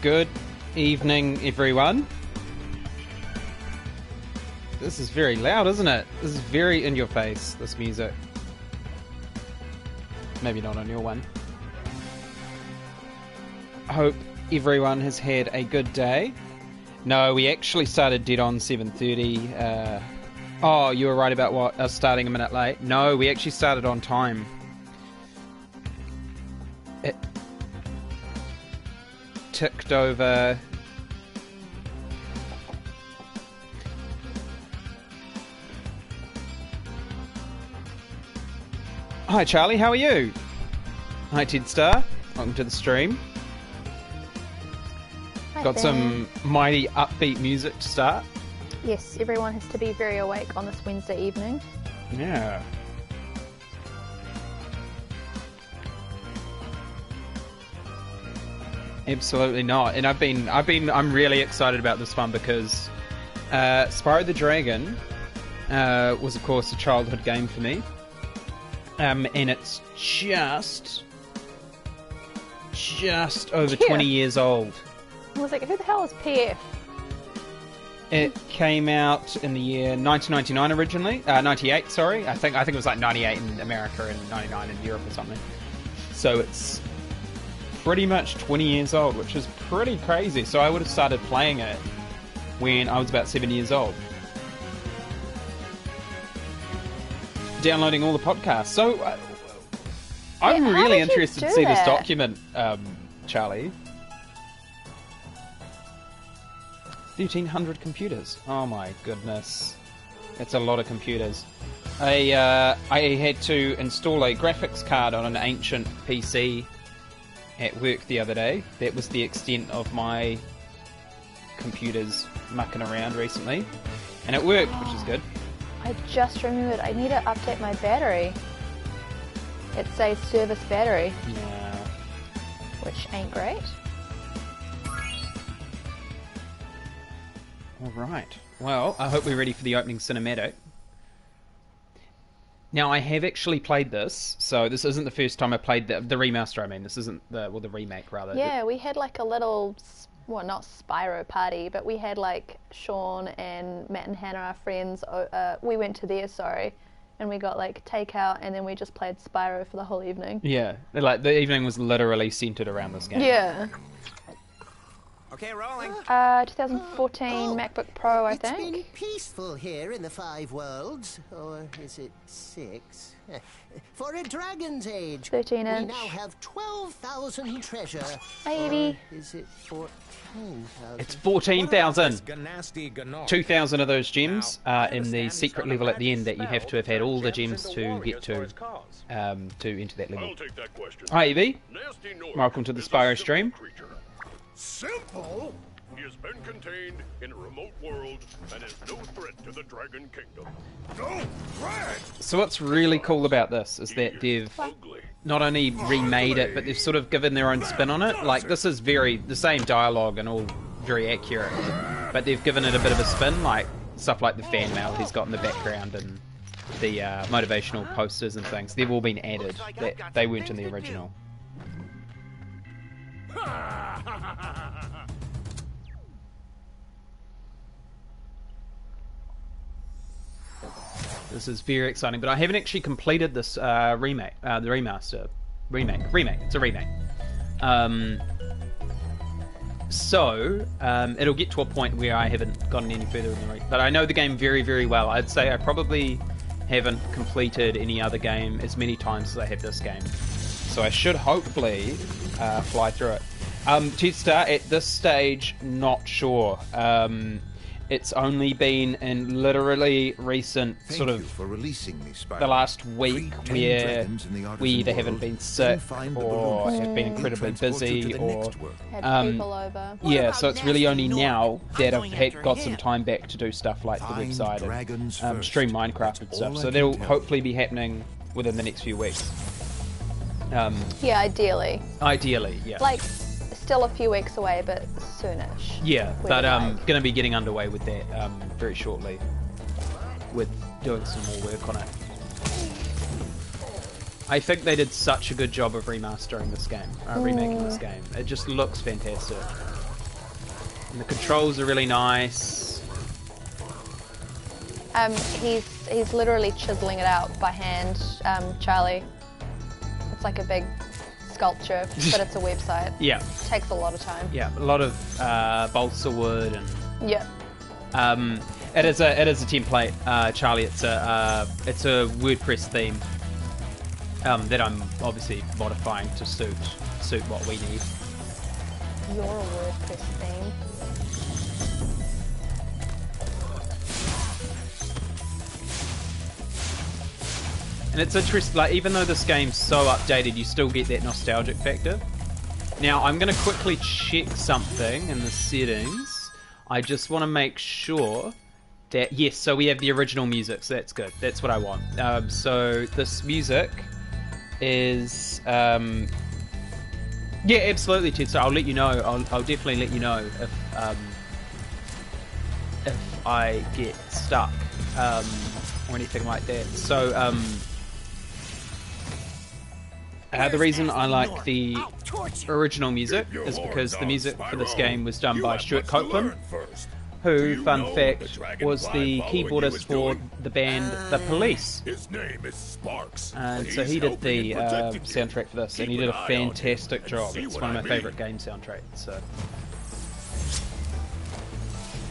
Good evening, everyone. This is very loud, isn't it? This is very in your face, this music. Maybe not on your one. I hope everyone has had a good day. No, we actually started dead on 7:30. Oh, you were right about what? Us starting a minute late? No, we actually started on time. It ticked over. Hi Charlie, how are you? Hi Ted Star, welcome to the stream. Hi, Got Ben. some mighty upbeat music to start. Yes, everyone has to be very awake on this Wednesday evening. Yeah. Absolutely not. And I'm really excited about this one because Spyro the Dragon was of course a childhood game for me. And it's just over 20 years old. I was like, who the hell is PF? It came out in the year 1999 originally. 98, sorry. I think it was like 98 in America and 99 in Europe or something. So it's pretty much 20 years old, which is pretty crazy. So I would have started playing it when I was about 7 years old. Downloading all the podcasts. So I'm really interested to see this document, Charlie. 1,300 computers. Oh my goodness. That's a lot of computers. I had to install a graphics card on an ancient PC at work the other day. That was the extent of my computers mucking around recently. And it worked, which is good. I just remembered I need to update my battery. It says service battery. Yeah. Which ain't great. Alright. Well, I hope we're ready for the opening cinematic. Now, I have actually played this, so this isn't the first time I played the remaster, I mean. This isn't the remake, rather. Yeah, we had like a little, well, not Spyro party, but we had like Sean and Matt and Hannah, our friends, we went to theirs, and we got like takeout, and then we just played Spyro for the whole evening. Yeah, like the evening was literally centered around this game. Yeah. Okay, rolling. 2014 MacBook Pro, I think. It's been peaceful here in the Five Worlds, or is it 6? For a Dragon's Age. 13 We inch. now have 12,000 treasure. Maybe. Or is it 14,000? It's 14,000. 2,000 2,000 of those gems are in the secret level at the end that you have to have had all the gems to get to enter that level. I'll take that question. Hi Evie, Nasty noise welcome to the is a Spyro simple stream. creature. Simple? He has been contained in a remote world and is no threat to the Dragon Kingdom. No threat? So what's really cool about this is that they've Ugly. not only remade it, but they've sort of given their own spin on it. Like, this is the same dialogue and all very accurate, but they've given it a bit of a spin, like stuff like the fan mail he's got in the background and the motivational posters and things. They've all been added. They weren't in the original. This is very exciting, but I haven't actually completed this remake, the remaster. Remake. It's a remake. So it'll get to a point where I haven't gotten any further in the remake, but I know the game very, very well. I'd say I probably haven't completed any other game as many times as I have this game. So I should hopefully fly through it. Ted Star, at this stage, not sure. It's only been in literally recent Thank you for releasing me, Spyro. the last week Free 10 where dragons in the Artisan we either world, haven't been then sick find the or balloons. have been incredibly Transport you to busy the or next world. Had people over. yeah, so it's really only now that I've got some him. time back to do stuff like the Find website dragons and first. stream Minecraft and That's stuff. all So I that'll can tell hopefully be happening within the next few weeks. Yeah, ideally. Ideally, yeah. Like, still a few weeks away, but soonish. Yeah, We'd but like. going to be getting underway with that very shortly, with doing some more work on it. I think they did such a good job of remastering this game, remaking this game. It just looks fantastic. And the controls are really nice. He's literally chiseling it out by hand, Charlie. It's like a big sculpture, but it's a website. Yeah. It takes a lot of time. Yeah, a lot of balsa wood and. Yeah. It is a template, Charlie. It's a WordPress theme that I'm obviously modifying to suit what we need. You're a WordPress theme. And it's interesting, like, even though this game's so updated, you still get that nostalgic factor. Now, I'm going to quickly check something in the settings. I just want to make sure that, yes, so we have the original music, so that's good. That's what I want. So this music is, yeah, absolutely, Ted. So I'll let you know. I'll definitely let you know if I get stuck or anything like that. So, the reason I like the original music is because the music for this game was done by Stuart Copeland, who, fun fact, was the keyboardist for the band The Police. His name is Sparks. And so he did the soundtrack for this, and he did a fantastic job. It's one of my favourite game soundtracks. So.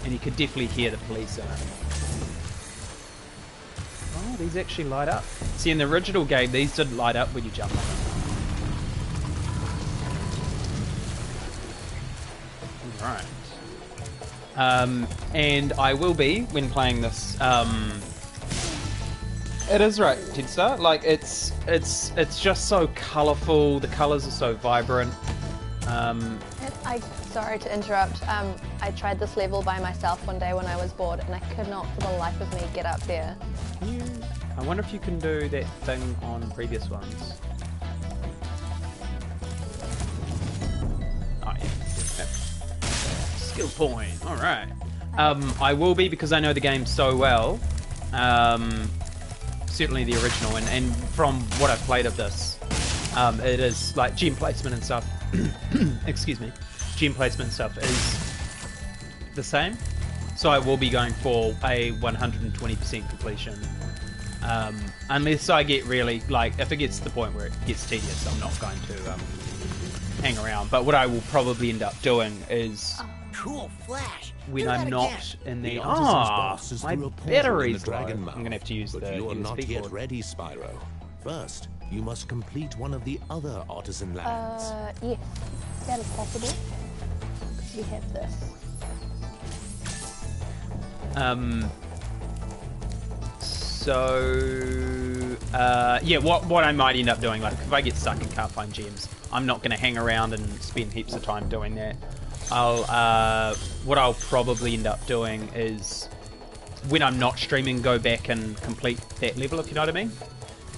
And you could definitely hear the police in it. Oh, these actually light up. See, in the original game, these didn't light up when you jump on them. Alright. And I will be, when playing this, it is right, Tedstar. Like, it's just so colourful, the colours are so vibrant. Sorry to interrupt. I tried this level by myself one day when I was bored, and I could not for the life of me get up there. I wonder if you can do that thing on previous ones. Oh yeah. Skill point. All right. I will be, because I know the game so well. Certainly the original, and from what I've played of this, it is like gem placement and stuff. Excuse me. Gem placement stuff is the same, so I will be going for a 120% completion, unless I get really, like, if it gets to the point where it gets tedious, I'm not going to hang around. But what I will probably end up doing is, Cool flash. when I'm not in the my battery's low, I'm gonna have to use the you are not USB yet cord. ready, Spyro. First, you must complete one of the other artisan lands. Yes, that is possible. Because we have this. Yeah, what I might end up doing, like, if I get stuck and can't find gems, I'm not going to hang around and spend heaps of time doing that. What I'll probably end up doing is, when I'm not streaming, go back and complete that level, if you know what I mean.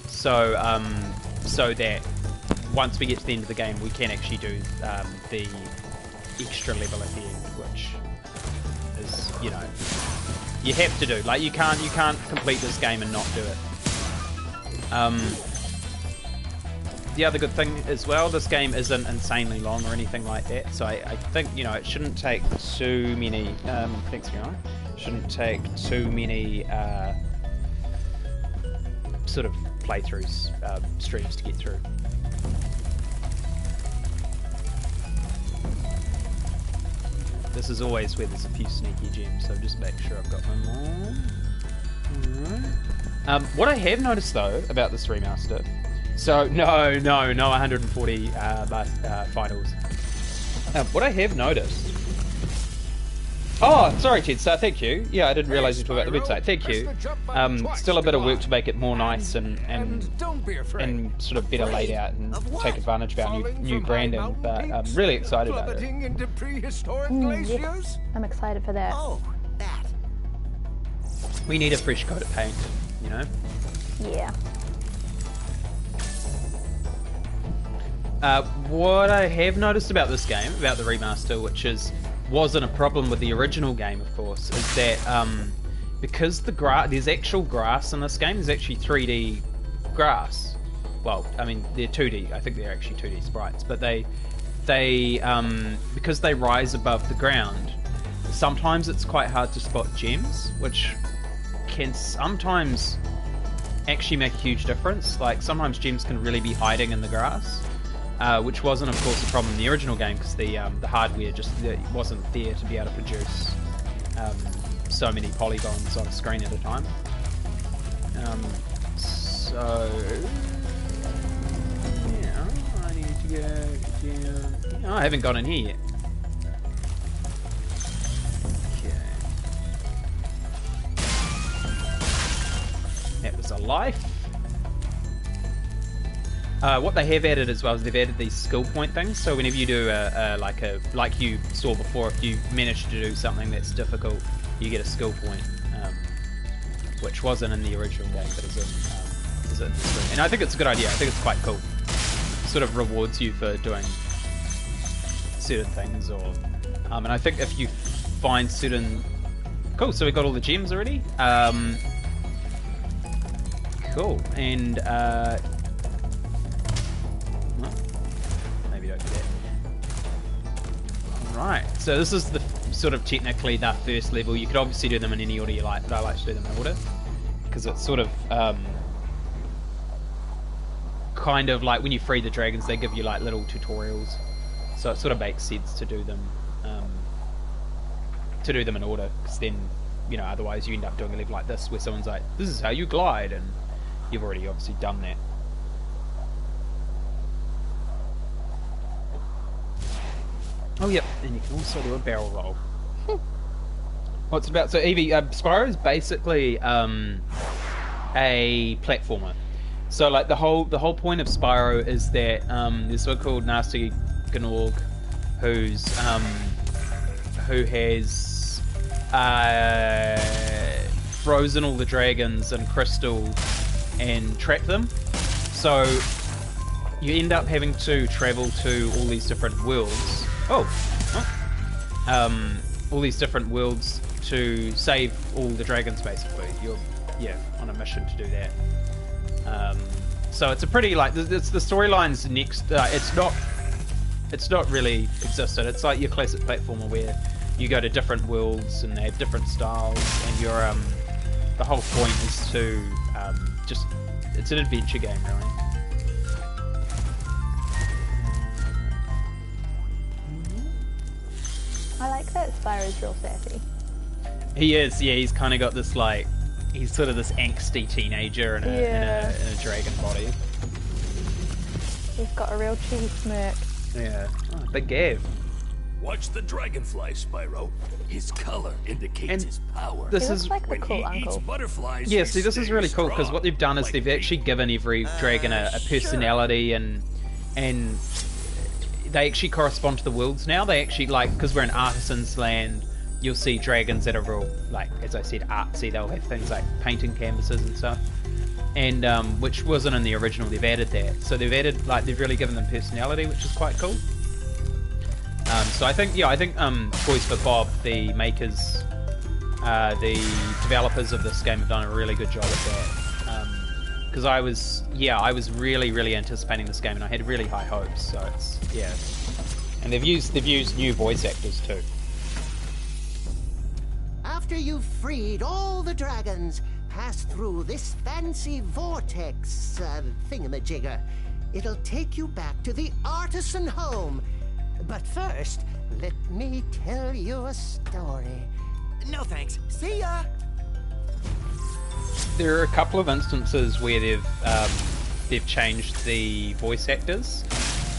So, so that once we get to the end of the game, we can actually do the extra level at the end, which is, you know, you have to do. Like, you can't complete this game and not do it. The other good thing as well, this game isn't insanely long or anything like that, so I think, you know, it shouldn't take too many, thanks Fiona, shouldn't take too many sort of playthroughs, streams to get through. This is always where there's a few sneaky gems, so just make sure I've got one more. Alright. What I have noticed though about this remaster, so no 140 finals. What I have noticed. Oh, sorry, Tedstar, thank you. Yeah, I didn't realise you were talking about the website. Thank you. Still a bit of work to make it more nice and sort of better laid out and take advantage of our new branding. But I'm really excited about it. Yes, I'm excited for that. Oh, that. We need a fresh coat of paint, you know? Yeah. What I have noticed about this game, about the remaster, which wasn't a problem with the original game, of course, is that because there's actual grass in this game. There's actually 3D grass. Well, I mean, they're 2D. I think they're actually 2D sprites, but they because they rise above the ground, sometimes it's quite hard to spot gems, which can sometimes actually make a huge difference. Like sometimes gems can really be hiding in the grass, which wasn't, of course, a problem in the original game because the hardware just wasn't there to be able to produce so many polygons on a screen at a time. So yeah, I need to go down. Oh, I haven't gone in here yet. That was a life. What they have added as well is they've added these skill point things. So whenever you do like you saw before, if you manage to do something that's difficult, you get a skill point, which wasn't in the original game, but is in this game. And I think it's a good idea. I think it's quite cool. It sort of rewards you for doing certain things, or and I think if you find certain. Cool. So we got all the gems already. Cool, and well, maybe don't do that. Right, so this is the sort of technically the first level. You could obviously do them in any order you like, but I like to do them in order because it's sort of kind of like when you free the dragons, they give you like little tutorials, so it sort of makes sense to do them in order, because then, you know, otherwise you end up doing a level like this where someone's like, this is how you glide, and you've already obviously done that. Oh yep, and you can also do a barrel roll. What's it about? So Evie, Spyro is basically a platformer. So like the whole point of Spyro is that there's so called Nasty Gnorg, who has frozen all the dragons in crystal and trapped them. So you end up having to travel to all these different worlds. All these different worlds to save all the dragons. Basically, you're on a mission to do that. So it's a pretty like it's the storyline's next. It's not really existed. It's like your classic platformer where you go to different worlds and they have different styles, and your the whole point is to just it's an adventure game, really. I like that Spyro's real sassy. He is, yeah. He's kind of got this like, he's sort of this angsty teenager in a dragon body. He's got a real cheesy smirk. Yeah, oh, big Gav. Watch the dragonfly, Spyro. His color indicates And his power. this He is looks like the When cool he eats uncle. butterflies, Yeah, he see, this is stays really cool because strong, what they've done is like they've me. actually given every dragon a personality, and they actually correspond to the worlds now. They actually, like, because we're in Artisan's Land, you'll see dragons that are real, like, as I said, artsy. They'll have things like painting canvases and stuff, and which wasn't in the original. They've added that, so they've added, like, they've really given them personality, which is quite cool. So I think Toys for Bob, the makers, the developers of this game, have done a really good job at that. Because I was really anticipating this game, and I had really high hopes. So it's and they've used new voice actors too. After you've freed all the dragons, pass through this fancy vortex thingamajigger. It'll take you back to the artisan home. But first, let me tell you a story. No thanks. See ya! There are a couple of instances where they've changed the voice actors.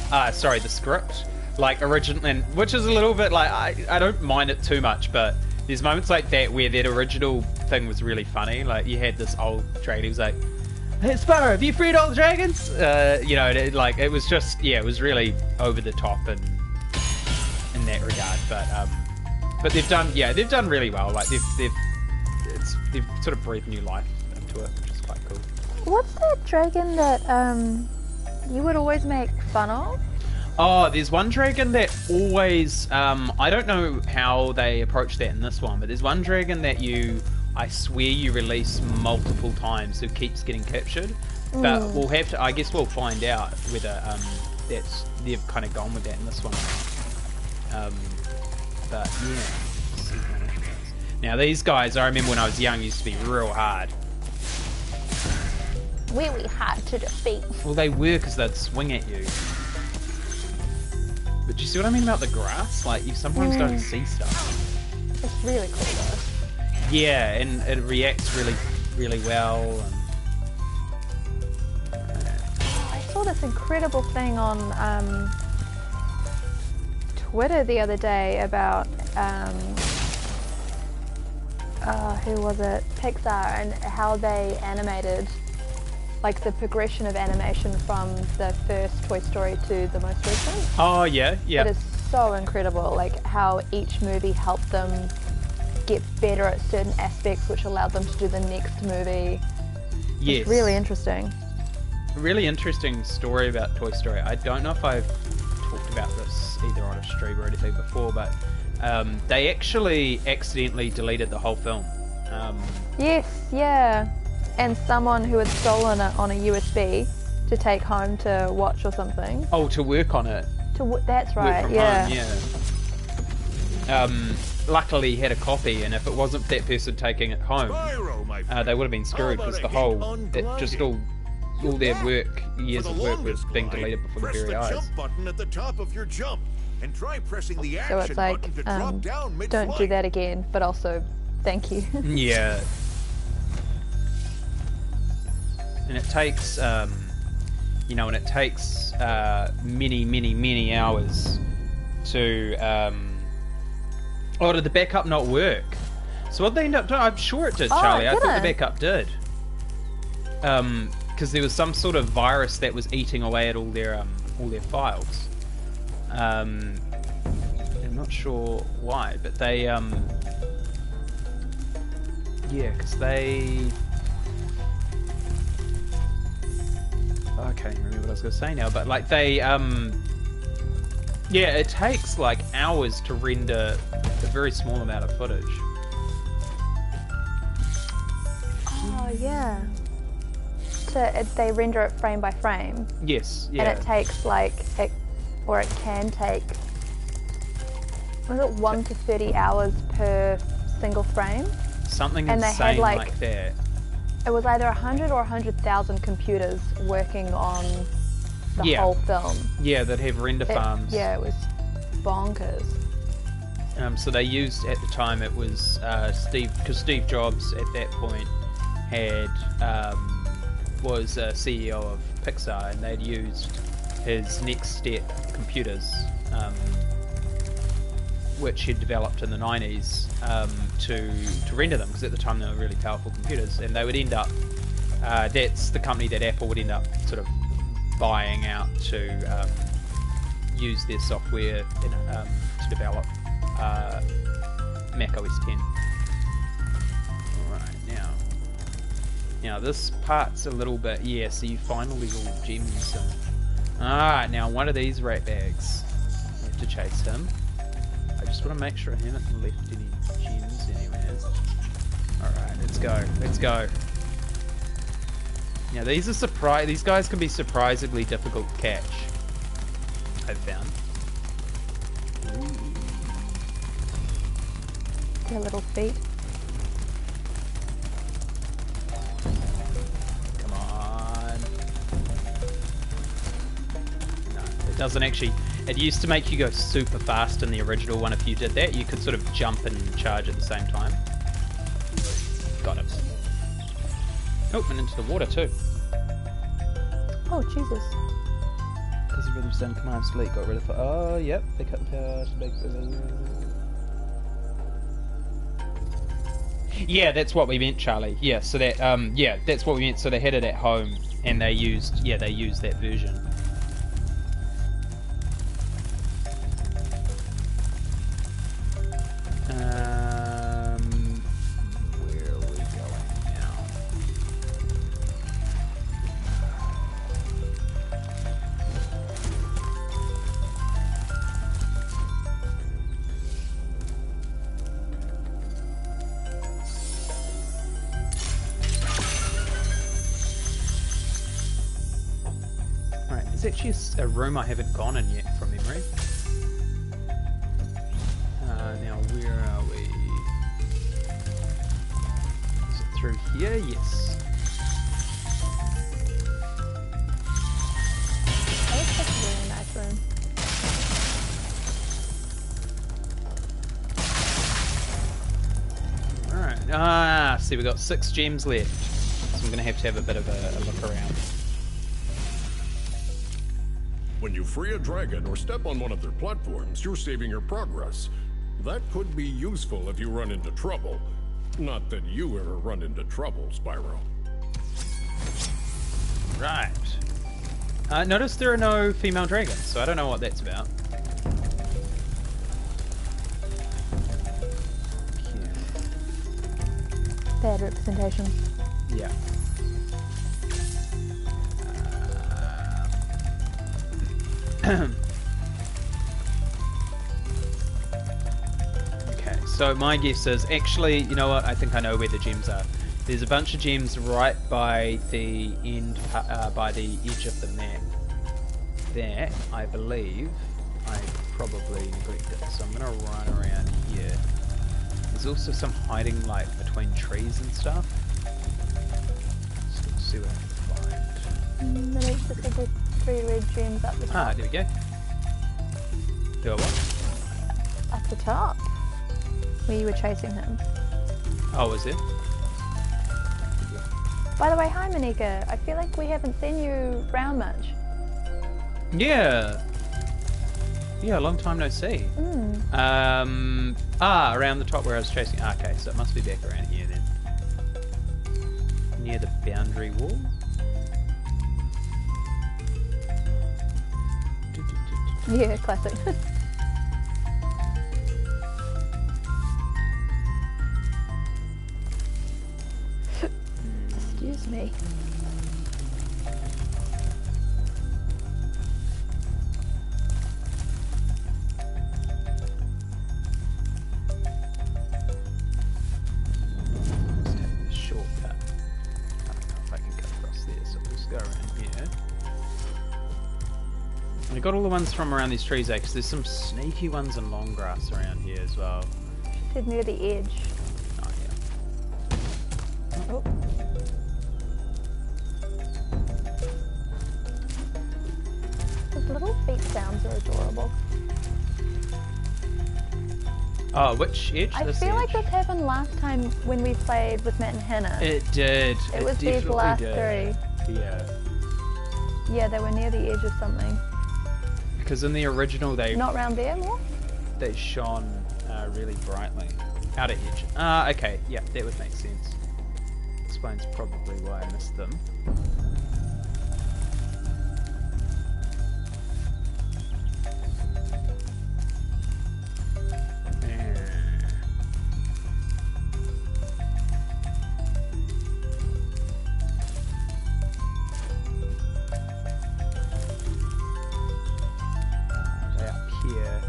The script. Like originally, which is a little bit like I don't mind it too much, but there's moments like that where that original thing was really funny. Like you had this old dragon who was like, "Hey Spyro, have you freed all the dragons?" It was just it was really over the top and in that regard. But they've done really well. Like they've sort of breathed new life into it, which is quite cool. What's that dragon that you would always make fun of? Oh, there's one dragon that always, I don't know how they approach that in this one, but there's one dragon that I swear you release multiple times who keeps getting captured. But we'll have to, I guess we'll find out whether they've kind of gone with that in this one. But yeah, Now these guys, I remember when I was young, used to be real hard. Really hard to defeat. Well, they were because they'd swing at you. But do you see what I mean about the grass? Like, you sometimes don't see stuff. It's really cool though. Yeah, and it reacts really, really well. And... I saw this incredible thing on Twitter the other day about who was it? Pixar, and how they animated, like the progression of animation from the first Toy Story to the most recent. Oh yeah, yeah. It is so incredible, like how each movie helped them get better at certain aspects, which allowed them to do the next movie. Yes. It's really interesting. A really interesting story about Toy Story. I don't know if I've talked about this either on a stream or anything before, but they actually accidentally deleted the whole film. Yes, yeah. And someone who had stolen it on a USB to take home to watch or something. Oh, to work on it. That's Work right, from yeah. home, yeah. Luckily, he had a copy, and if it wasn't for that person taking it home, Spyro, my friend. they would have been screwed because the whole, all their work, years of work, was being deleted before their very eyes. Press the jump button at the top of your jump, and try pressing the action So it's like, button to drop down mid-flight. don't do that again, but also, thank you. Yeah. And it takes, you know, and it takes many, many, many hours to. Oh, did the backup not work? So what they end up doing? I'm sure it did, Charlie. I thought the backup did. Because there was some sort of virus that was eating away at all their files. I'm not sure why, but they yeah, because they. I can't even remember what I was going to say now, but like they, yeah, it takes like hours to render a very small amount of footage. Oh, yeah. They render it frame by frame. Yes, yeah. And it takes like, it can take, was it 1 to 30 hours per single frame? Something and insane they had, like that. It was either 100 or 100,000 computers working on the whole film. Yeah, that have render farms. Yeah, it was bonkers. So they used, at the time, it was because Steve Jobs at that point had was CEO of Pixar, and they'd used his Next Step computers, which he'd developed in the 90s, to render them, because at the time they were really powerful computers, and they would end up, that's the company that Apple would end up sort of buying out to use their software to develop Mac OS X. Alright, now this part's a little bit, yeah, so you find all these little gems. Alright, now one of these rat bags, I have to chase him. I just want to make sure I haven't left any gems anywhere. Alright, let's go. Now these guys can be surprisingly difficult to catch, I've found. Their little feet. Come on. No, it doesn't actually. It used to make you go super fast in the original one. If you did that, you could sort of jump and charge at the same time. Got it. Oh, and into the water too. Oh, Jesus. Because the rhythm's done, command fleet got rid of it. Oh, yep, they cut the power to make the... Yeah, that's what we meant, Charlie. Yeah, so that, yeah, that's what we meant. So they had it at home, and they used that version. Where are we going now? Right, there's actually a room I haven't gone in yet from memory. Now where are we? through here? Yes. Oh, it's just a really nice room. Alright. Ah, see, we got 6 gems left. So I'm going to have a bit of a look around. When you free a dragon or step on one of their platforms, you're saving your progress. That could be useful if you run into trouble. Not that you ever run into trouble, Spyro. Right. Notice there are no female dragons, so I don't know what that's about. Bad representation. Yeah. Okay, so my guess is actually, you know what? I think I know where the gems are. There's a bunch of gems right by the end, by the edge of the map. That I believe I probably neglected. So I'm gonna run around here. There's also some hiding like between trees and stuff. Let's see what I can find. The next just the 3 red gems up the top. Ah, there we go. Do I what? At the top. Where you were chasing him. Oh, was it? By the way, hi Monika. I feel like we haven't seen you round much. Yeah. Yeah, a long time no see. Around the top where I was chasing. Ah, okay, so it must be back around here then. Near the boundary wall. Yeah, classic. Excuse me. Let's take the shortcut. I don't know if I can cut across there, so we'll just go around here. I got all the ones from around these trees, because there's some sneaky ones in long grass around here as well. Said near the edge. Oh, yeah. Oh. Those little feet sounds are adorable. Oh, which edge? I This feel like edge? this happened last time when we played with Matt and Hannah. It did. It was these definitely last did. 3. Yeah. Yeah, they were near the edge of something. Because in the original they Not round there more? they shone really brightly. Outer edge. Ah, okay. Yeah, that would make sense. Explains probably why I missed them. Here.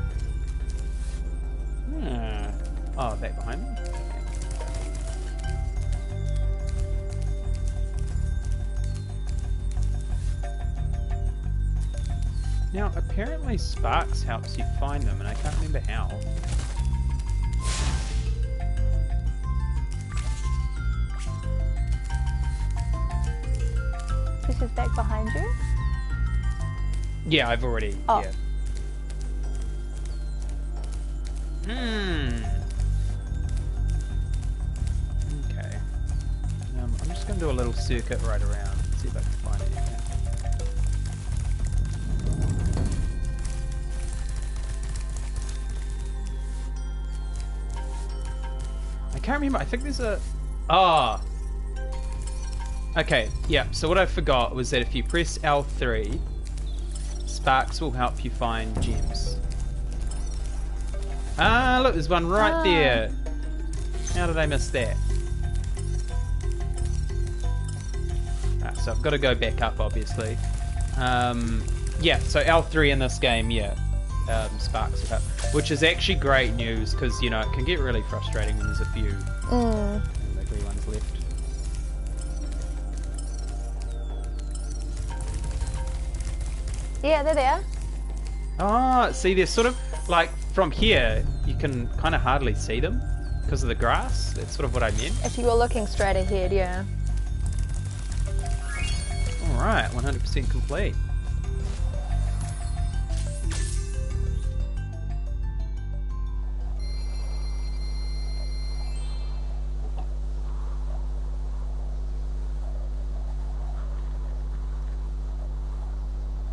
Oh, back behind me? Okay. Now, apparently Sparks helps you find them, and I can't remember how. This is back behind you? Yeah, I've already. Oh. Yeah. Okay. I'm just going to do a little circuit right around. See if I can find anything. I can't remember. I think there's a... Ah! Okay, yeah. So what I forgot was that if you press L3, Sparks will help you find gems. Ah, look, there's one right there. How did I miss that? Ah, so I've got to go back up, obviously. Yeah, so L3 in this game, yeah. Sparks will help. Which is actually great news, because, you know, it can get really frustrating when there's a few ugly ones left. Yeah, they're there. Ah, see, they're sort of, like, from here, you can kind of hardly see them. Because of the grass? That's sort of what I meant. If you were looking straight ahead, yeah. Alright, 100% complete.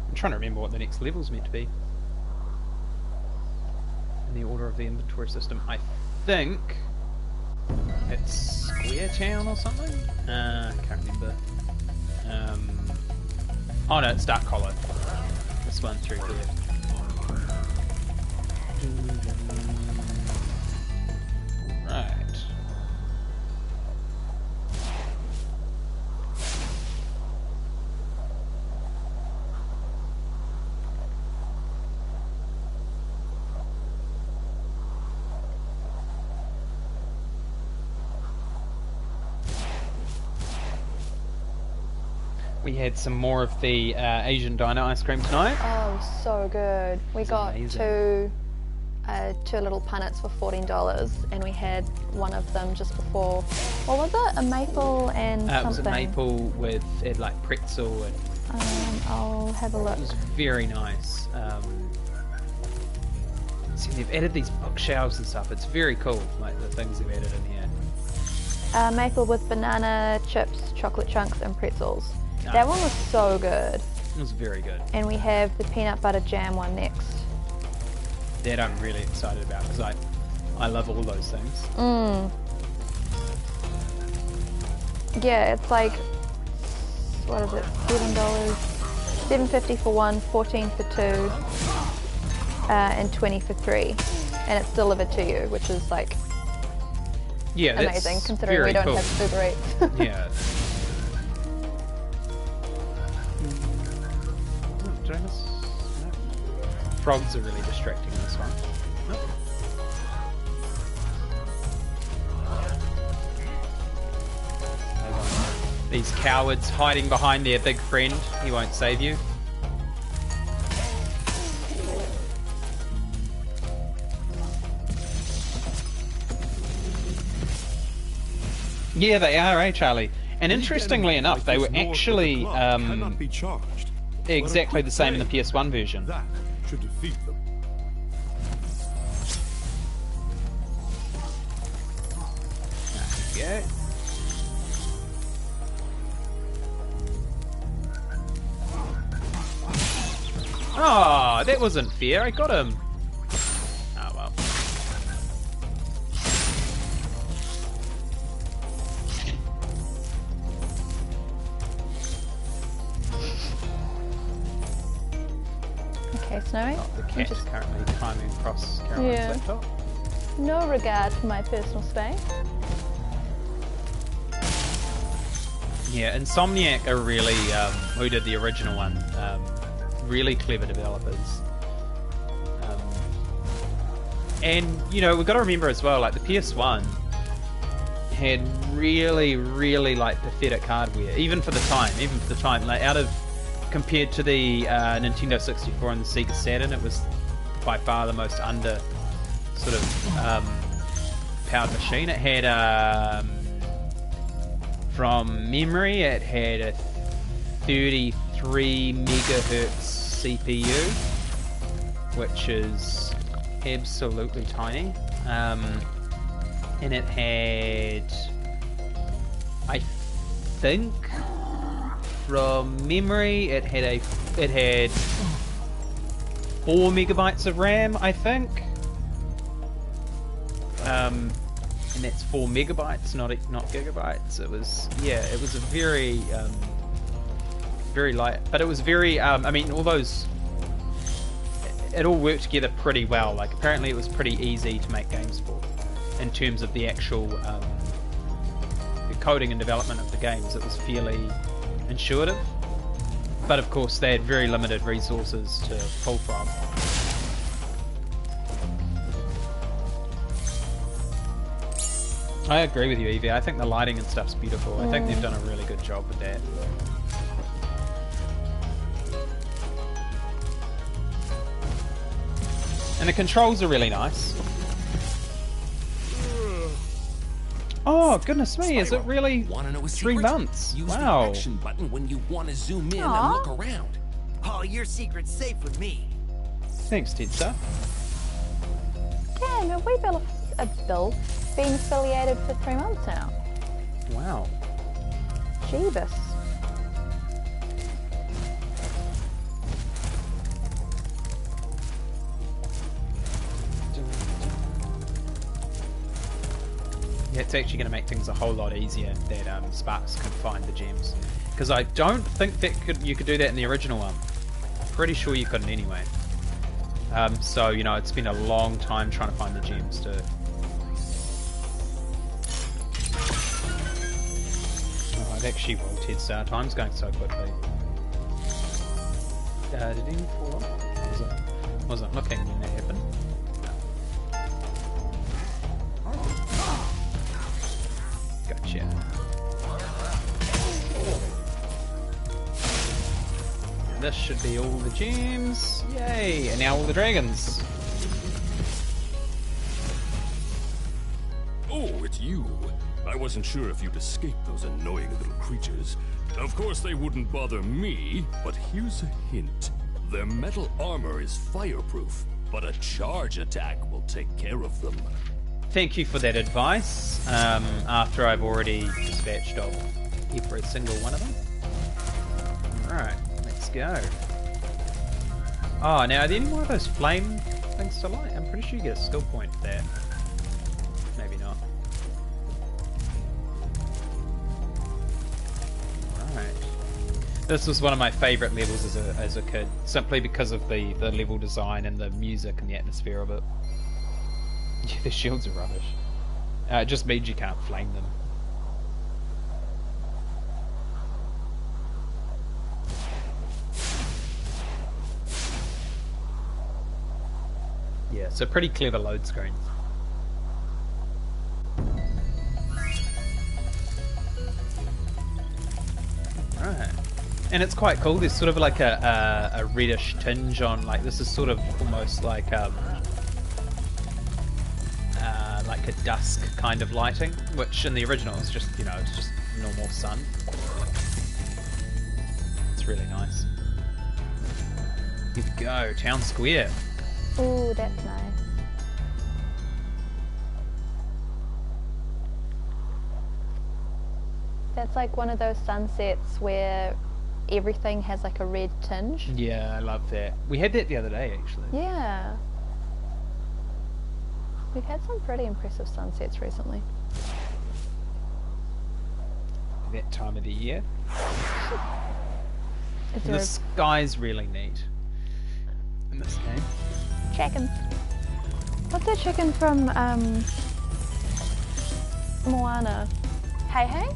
I'm trying to remember what the next level's meant to be. In the order of the inventory system. I think it's Square Town or something? I can't remember. Oh no, it's Dark Hollow. This one through here. Right. We had some more of the Asian diner ice cream tonight. Oh, so good. We got amazing. two little punnets for $14, and we had one of them just before. What was it? A maple and something. It was a maple with like pretzel and. I'll have a look. It was very nice. See, they've added these bookshelves and stuff. It's very cool, like the things they've added in here. Maple with banana chips, chocolate chunks, and pretzels. That one was so good. It was very good. And we have the peanut butter jam one next. That I'm really excited about because I love all those things. Yeah, it's like, what is it? $7, $7.50 for one, $14 for two, and $20 for three, and it's delivered to you, which is like amazing considering we don't have Uber Eats. Yeah. Did I miss? No. Frogs are really distracting in this one. Nope. These cowards hiding behind their big friend. He won't save you. Yeah, they are, eh, Charlie? And interestingly enough, they were actually exactly the same in the PS1 version. That should defeat them. Yeah. Oh, that wasn't fair. I got him. Oh well. Okay, Snowy. Oh, the cat is currently climbing across Caroline's laptop. No regard for my personal space. Yeah, Insomniac are really, who did the original one, really clever developers. And, you know, we've got to remember as well, like, the PS1 had really, really, like, pathetic hardware, even for the time, like, compared to the Nintendo 64 and the Sega Saturn, it was by far the most under, sort of, powered machine. It had, from memory, it had a 33 megahertz CPU, which is absolutely tiny. And it had, I think, from memory, it had 4 megabytes of RAM, I think. And that's 4 megabytes, not gigabytes. It was a very very light, but it was very I mean, all those, it all worked together pretty well. Like, apparently it was pretty easy to make games for, in terms of the actual the coding and development of the games. It was fairly intuitive, but of course they had very limited resources to pull from. I agree with you, Evie. I think the lighting and stuff's beautiful. I think they've done a really good job with that. And the controls are really nice. Oh, goodness me, is it Spyro, really wanna know a 3 secret? months? Use Wow. the action button when you want to zoom in Aw. and look around. Oh, your secret's safe with me. Thanks, Tedster. Damn, have we been affiliated for 3 months now? Wow. Jeebus. Yeah, it's actually going to make things a whole lot easier that Sparks can find the gems. Because I don't think that you could do that in the original one. Pretty sure you couldn't anyway. So, you know, it's been a long time trying to find the gems to... Oh, I've actually rolled head start. Time's going so quickly. Did anything fall off? Wasn't looking when that happened. Gotcha. And this should be all the gems. Yay! And now all the dragons. Oh, it's you. I wasn't sure if you'd escape those annoying little creatures. Of course they wouldn't bother me, but here's a hint. Their metal armor is fireproof, but a charge attack will take care of them. Thank you for that advice. After I've already dispatched of every single one of them. Alright, let's go. Oh, now are there any more of those flame things to light? I'm pretty sure you get a skill point there. Maybe not. Alright. This was one of my favourite levels as a kid, simply because of the level design and the music and the atmosphere of it. Yeah, the shields are rubbish. It just means you can't flame them. Yeah, so pretty clever load screens. Right. And it's quite cool. There's sort of like a reddish tinge on, like, this is sort of almost like a dusk kind of lighting, which in the original is just, you know, it's just normal sun. It's really nice. Here we go, town square. Ooh, that's nice. That's like one of those sunsets where everything has like a red tinge. Yeah, I love that. We had that the other day, actually. Yeah. We've had some pretty impressive sunsets recently. That time of the year. Is The there sky's really neat in this game. a chicken? What's that chicken from Moana? Hey Hey?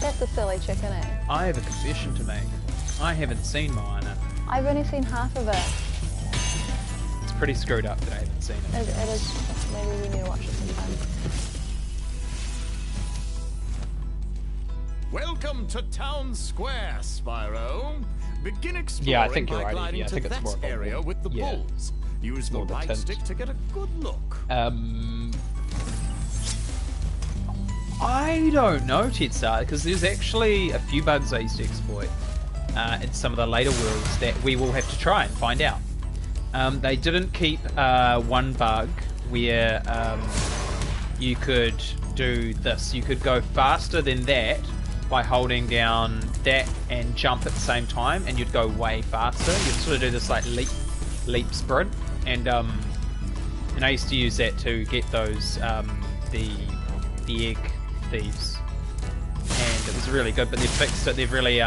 That's a silly chicken, eh? I have a confession to make. I haven't seen Moana. I've only seen half of it. It's pretty screwed up that I haven't seen it. It is. Maybe we need to watch it sometime. Welcome to Town Square, Spyro. Begin exploring Yeah, I think you're by right, gliding Evie. I to think it's that more of a area wood. with the Yeah. bulls. Use the More of a right tint. stick to get a good look. I don't know, Tedstar, because there's actually a few bugs I used to exploit in some of the later worlds that we will have to try and find out. They didn't keep one bug where you could do this. You could go faster than that by holding down that and jump at the same time, and you'd go way faster. You'd sort of do this like leap sprint, and I used to use that to get those the egg thieves, and it was really good. But they've fixed it. They've really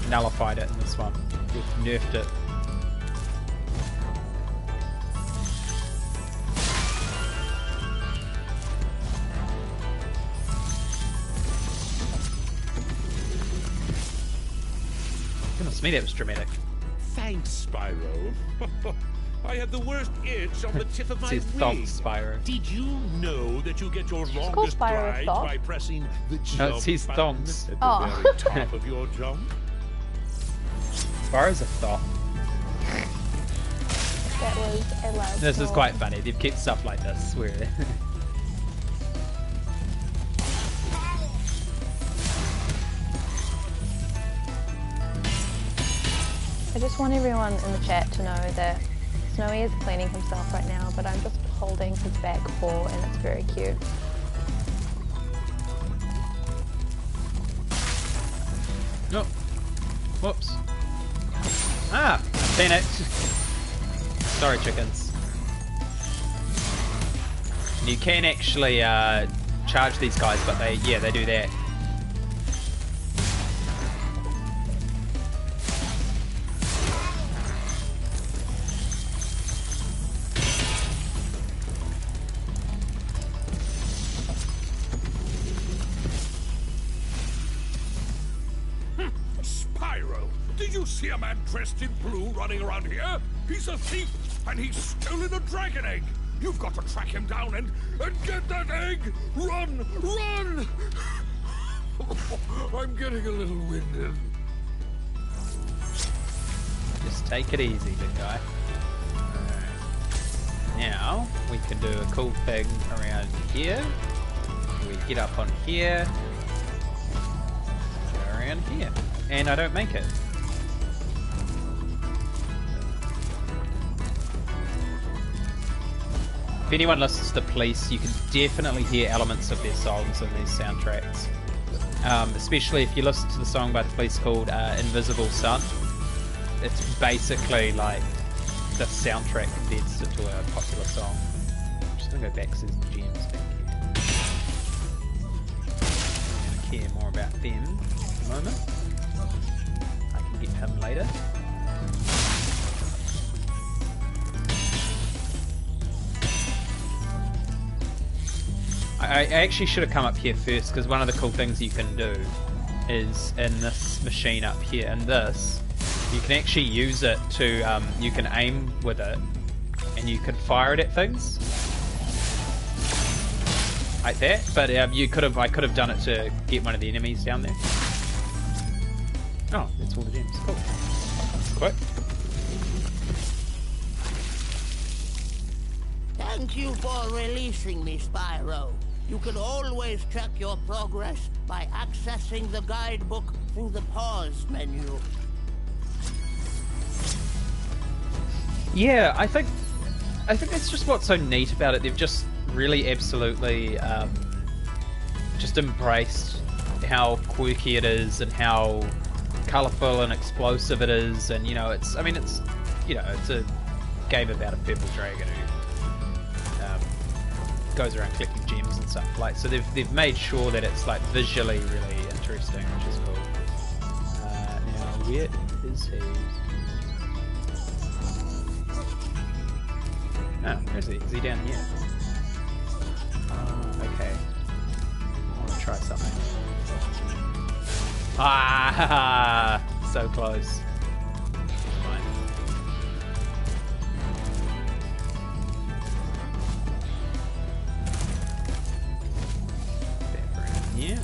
nullified it in this one. They've nerfed it. Goodness me, that was dramatic. Thanks, Spyro. I had the worst itch on the tip of my It's his wing. thongs, Spyro. Did you know that you get your call longest Spyro a ride thong? by pressing the jump No, it's his button thongs. at the Oh. very top of your jump? Spyro's a thought. That was a loud This is snore. quite funny. They've kept stuff like this where I just want everyone in the chat to know that Snowy is cleaning himself right now, but I'm just holding his back paw and it's very cute. No. Whoops. Ah, I've seen it. Sorry, chickens. You can actually charge these guys, but they do that. Spyro, did you see a man dressed in blue running around here? He's a thief, and he's stolen a dragon egg. You've got to track him down and get that egg! Run! Run! I'm getting a little winded. Just take it easy, big guy. Alright. Now, we can do a cool thing around here. We get up on here. Go around here. And I don't make it. If anyone listens to the Police, you can definitely hear elements of their songs in these soundtracks. Especially if you listen to the song by the Police called Invisible Sun. It's basically like the soundtrack condensed into a popular song. I'm just gonna go back to the gems back here. I care more about them at the moment. I can get him later. I actually should have come up here first, because one of the cool things you can do is in this machine up here, in this, you can actually use it to, you can aim with it, and you can fire it at things. Like that, but I could have done it to get one of the enemies down there. Oh, that's all the gems, cool. That's quick. Thank you for releasing me, Spyro. You can always track your progress by accessing the guidebook through the pause menu. Yeah, I think that's just what's so neat about it. They've just really absolutely just embraced how quirky it is and how colourful and explosive it is, and you know, it's a game about a purple dragon who goes around collecting gems and stuff. Like, so they've made sure that it's like visually really interesting, which is cool. Now, where is he? Oh, where is he? Is he down here? Okay. I want to try something. Ah, so close. Fine. Back around here.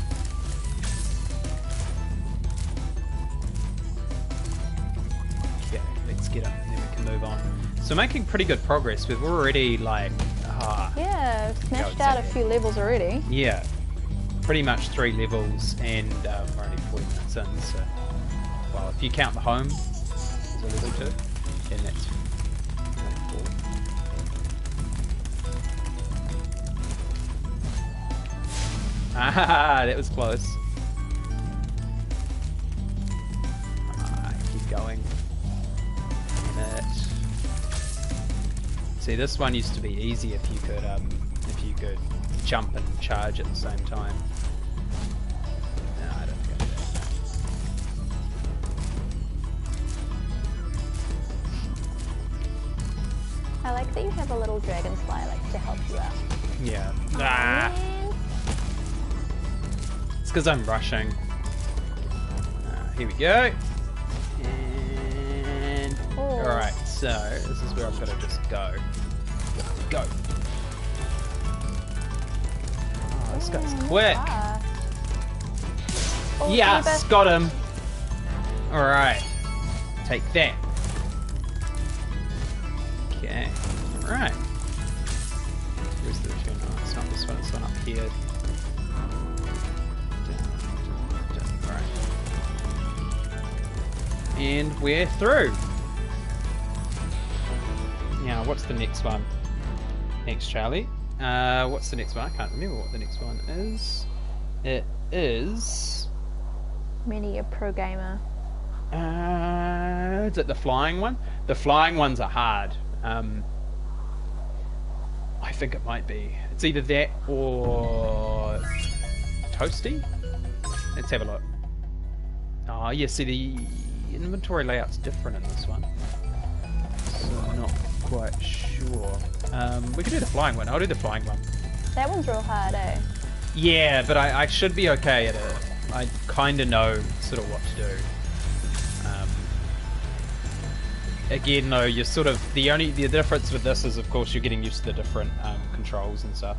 Okay, let's get up, and then we can move on. So making pretty good progress. We've already like yeah, smashed out a few levels already. Yeah, pretty much 3 levels, and we're only 40 minutes in. So, well, if you count the home as a level 2, then that's 4. Ah, that was close. Keep going. See, this one used to be easy if you could jump and charge at the same time. No, I don't get that. I like that you have a little dragonfly like to help you out. Yeah. Oh, Ah. man. It's because I'm rushing. Here we go. And alright, so this is where I've got to just go. Go. Oh, this guy's quick. Oh, Yes, got him. Alright. Take that. Okay. Alright. Where's the return? Oh, it's not this one, it's one up here. And we're through. Now, what's the next one? Thanks, Charlie. What's the next one? I can't remember what the next one is. It is... Many a pro gamer. Is it the flying one? The flying ones are hard. I think it might be. It's either that or... Toasty? Let's have a look. Oh, yeah, see, the inventory layout's different in this one. So I'm not quite sure. We could do the flying one. I'll do the flying one. That one's real hard, eh? Yeah, but I should be okay at it. I kind of know sort of what to do. Again, though, you're sort of... The difference with this is, of course, you're getting used to the different controls and stuff.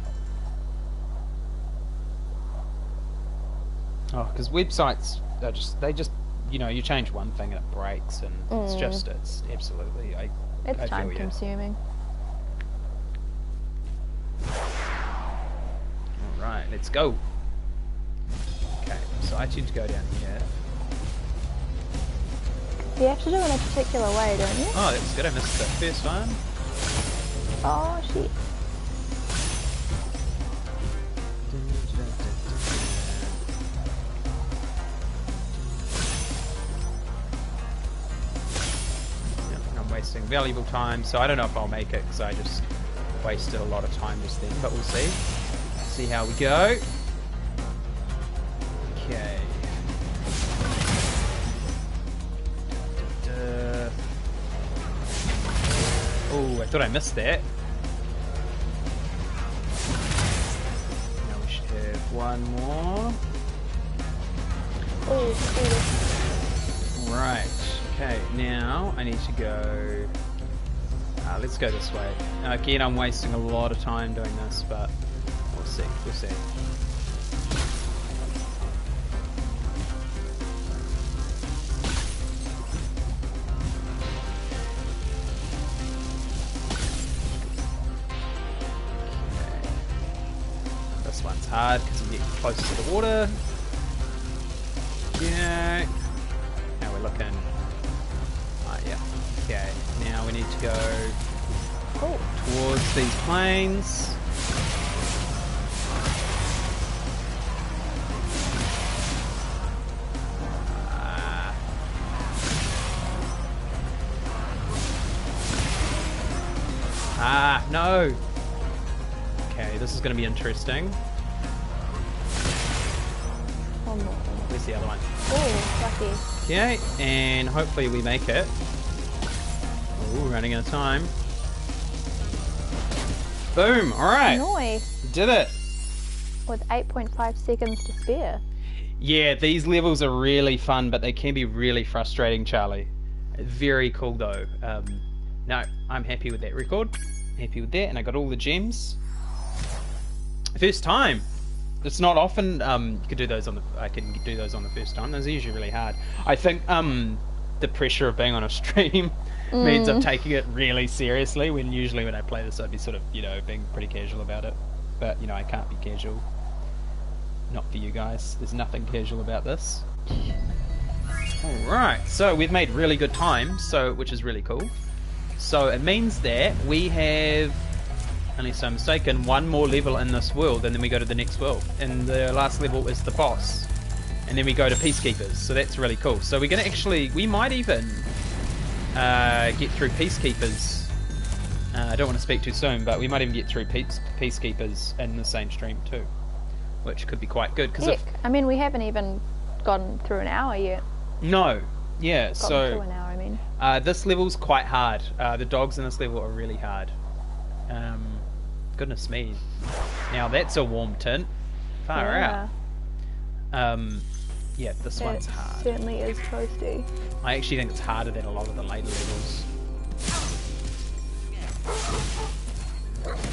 Oh, because websites are just, you know, you change one thing and it breaks, and it's absolutely... It's time consuming. Alright, let's go. Okay, so I tend to go down here. You have to do it in a particular way, don't you? Oh, that's good. I missed the first one. Oh, shit. I'm wasting valuable time, so I don't know if I'll make it because I just wasted a lot of time just then, but we'll see. See how we go. Okay. Oh, I thought I missed that. Now we should have one more. Oh, right. Okay, now I need to go... let's go this way. Again, I'm wasting a lot of time doing this, but we'll see. We'll see. This one's hard because you get closer to the water. Yeah. Now we're looking. Yeah. Okay. Now we need to go towards these planes. No. Okay, this is going to be interesting. One more. Where's the other one? Oh, lucky. Okay, and hopefully we make it. Oh, running out of time. Boom! Alright! Nice. Did it! With 8.5 seconds to spare. Yeah, these levels are really fun, but they can be really frustrating, Charlie. Very cool, though. No, I'm happy with that record. Happy with that, and I got all the gems. First time! It's not often you could do those on the. I can do those on the first time. Those are usually really hard. I think the pressure of being on a stream means I'm taking it really seriously. When usually when I play this, I'd be sort of being pretty casual about it. But I can't be casual. Not for you guys. There's nothing casual about this. All right, so we've made really good time. Which is really cool. So it means that we have, unless I'm mistaken, one more level in this world, and then we go to the next world. And the last level is the boss. And then we go to Peacekeepers, so that's really cool. So we're going to actually, we might even get through Peacekeepers. I don't want to speak too soon, but we might even get through Peacekeepers in the same stream too. Which could be quite good. Heck, I mean, we haven't even gone through an hour yet. No. Yeah, Gotten so... through an hour, I mean. this level's quite hard. The dogs in this level are really hard. Goodness me. Now that's a warm tint. Far out. Yeah, this one's hard. Certainly is toasty. I actually think it's harder than a lot of the later levels.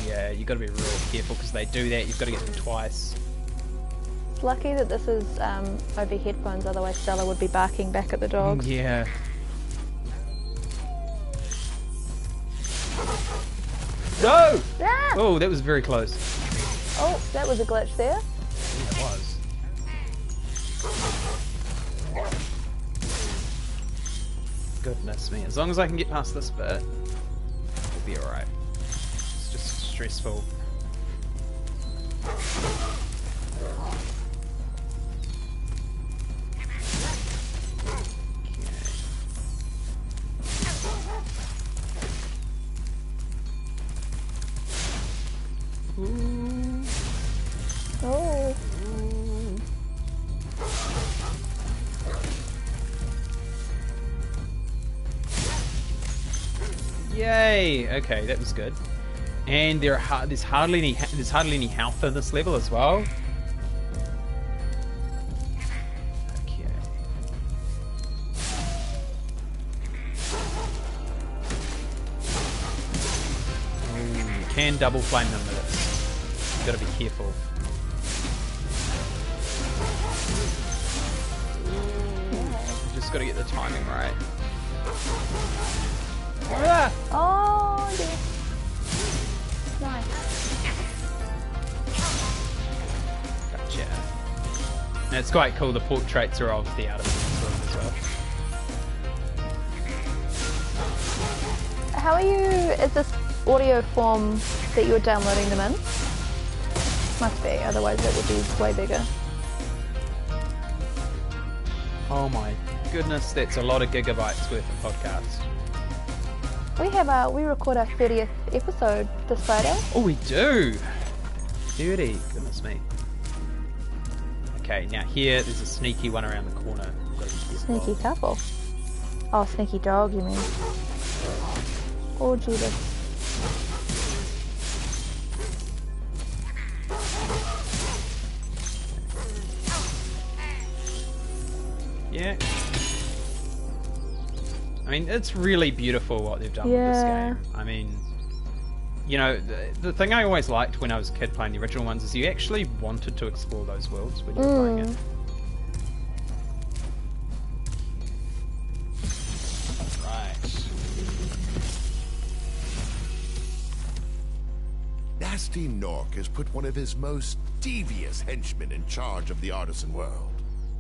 Yeah, you've got to be real careful because they do that. You've got to get them twice. It's lucky that this is over headphones, otherwise Stella would be barking back at the dogs. Yeah. No! Ah! Oh, that was very close. Oh, that was a glitch there. Yeah, it was. Goodness me. As long as I can get past this bit, we'll be alright. It's just stressful. Ooh. Oh. Yay! Okay, that was good. And there's hardly any health in this level as well. Okay. Ooh, you can double flame them with it. Gotta be careful. You just gotta get the timing right. Ah! Oh, dear. Nice. Gotcha. And it's quite cool, the portraits are of the artisans as well. How are you? Is this audio form that you're downloading them in? Must be, otherwise it would be way bigger. Oh my goodness, that's a lot of gigabytes worth of podcasts. We record our 30th episode this Friday. Oh, we do! 30, goodness me. Okay, now here, there's a sneaky one around the corner. Sneaky couple. Oh, sneaky dog, you mean? Oh, Jesus. Yeah. I mean, it's really beautiful what they've done with this game. I mean, you know, the thing I always liked when I was a kid playing the original ones is you actually wanted to explore those worlds when you were playing it. Right. Nasty Nork has put one of his most devious henchmen in charge of the artisan world.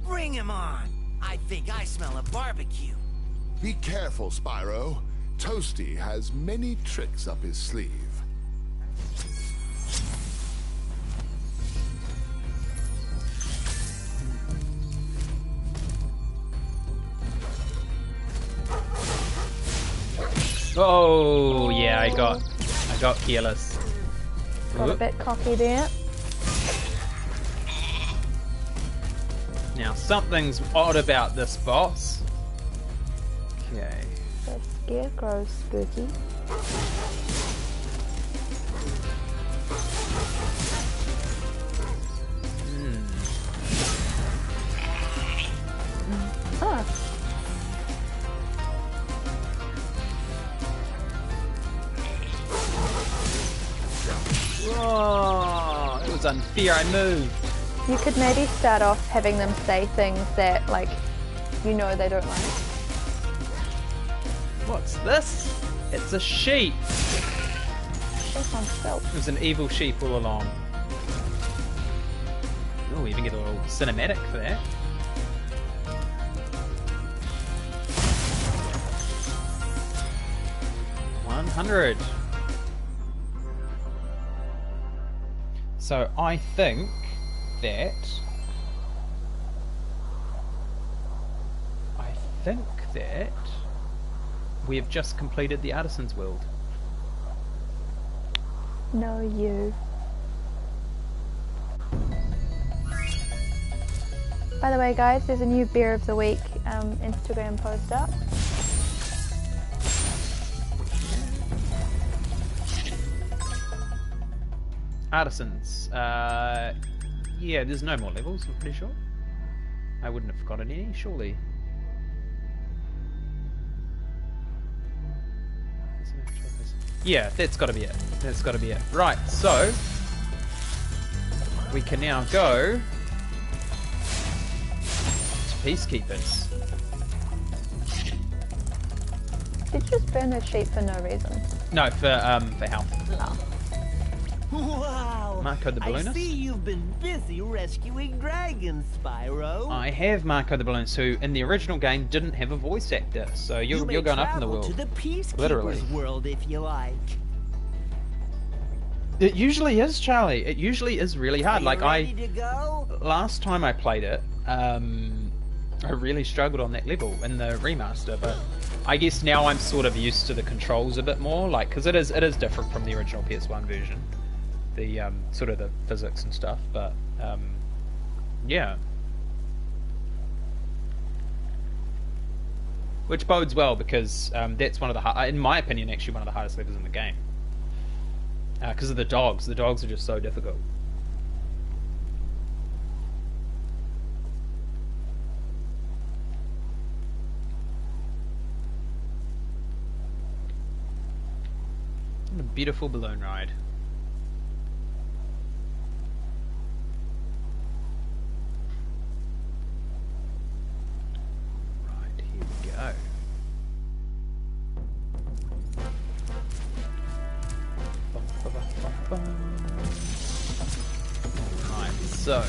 Bring him on! I think I smell a barbecue. Be careful, Spyro. Toasty has many tricks up his sleeve. Oh, yeah, I got careless. Got a bit cocky there. Now, something's odd about this boss. Okay. The scarecrow's spooky. Ah. Whoa, it was unfair, I moved. You could maybe start off having them say things that, like, you know they don't like. What's this? It's a sheep. That's on stealth. It was an evil sheep all along. Oh, we even get a little cinematic for that. $100. So I think that we have just completed the Artisan's World. No, you. By the way, guys, there's a new Beer of the Week Instagram post up. Artisans. Yeah, there's no more levels, I'm pretty sure. I wouldn't have forgotten any, surely. Yeah, that's got to be it. That's got to be it. Right, so we can now go to Peacekeepers. Did you just burn the sheep for no reason? No, for health. Oh. Wow! Marco the I Balloonist? see you've been busy rescuing dragons, Spyro. I have Marco the Balloonist, who in the original game didn't have a voice actor, so you're going up in the world. To the Peacekeepers Literally. world, if you like. It usually is, Charlie. It usually is really hard. Are you ready to go? Last time I played it, I really struggled on that level in the remaster, but I guess now I'm sort of used to the controls a bit more, like, because it is different from the original PS1 version, the sort of the physics and stuff. But yeah, which bodes well because that's one of the in my opinion, actually one of the hardest levels in the game. Because of the dogs. The dogs are just so difficult. What a beautiful balloon ride. Right, here we go. Alright, so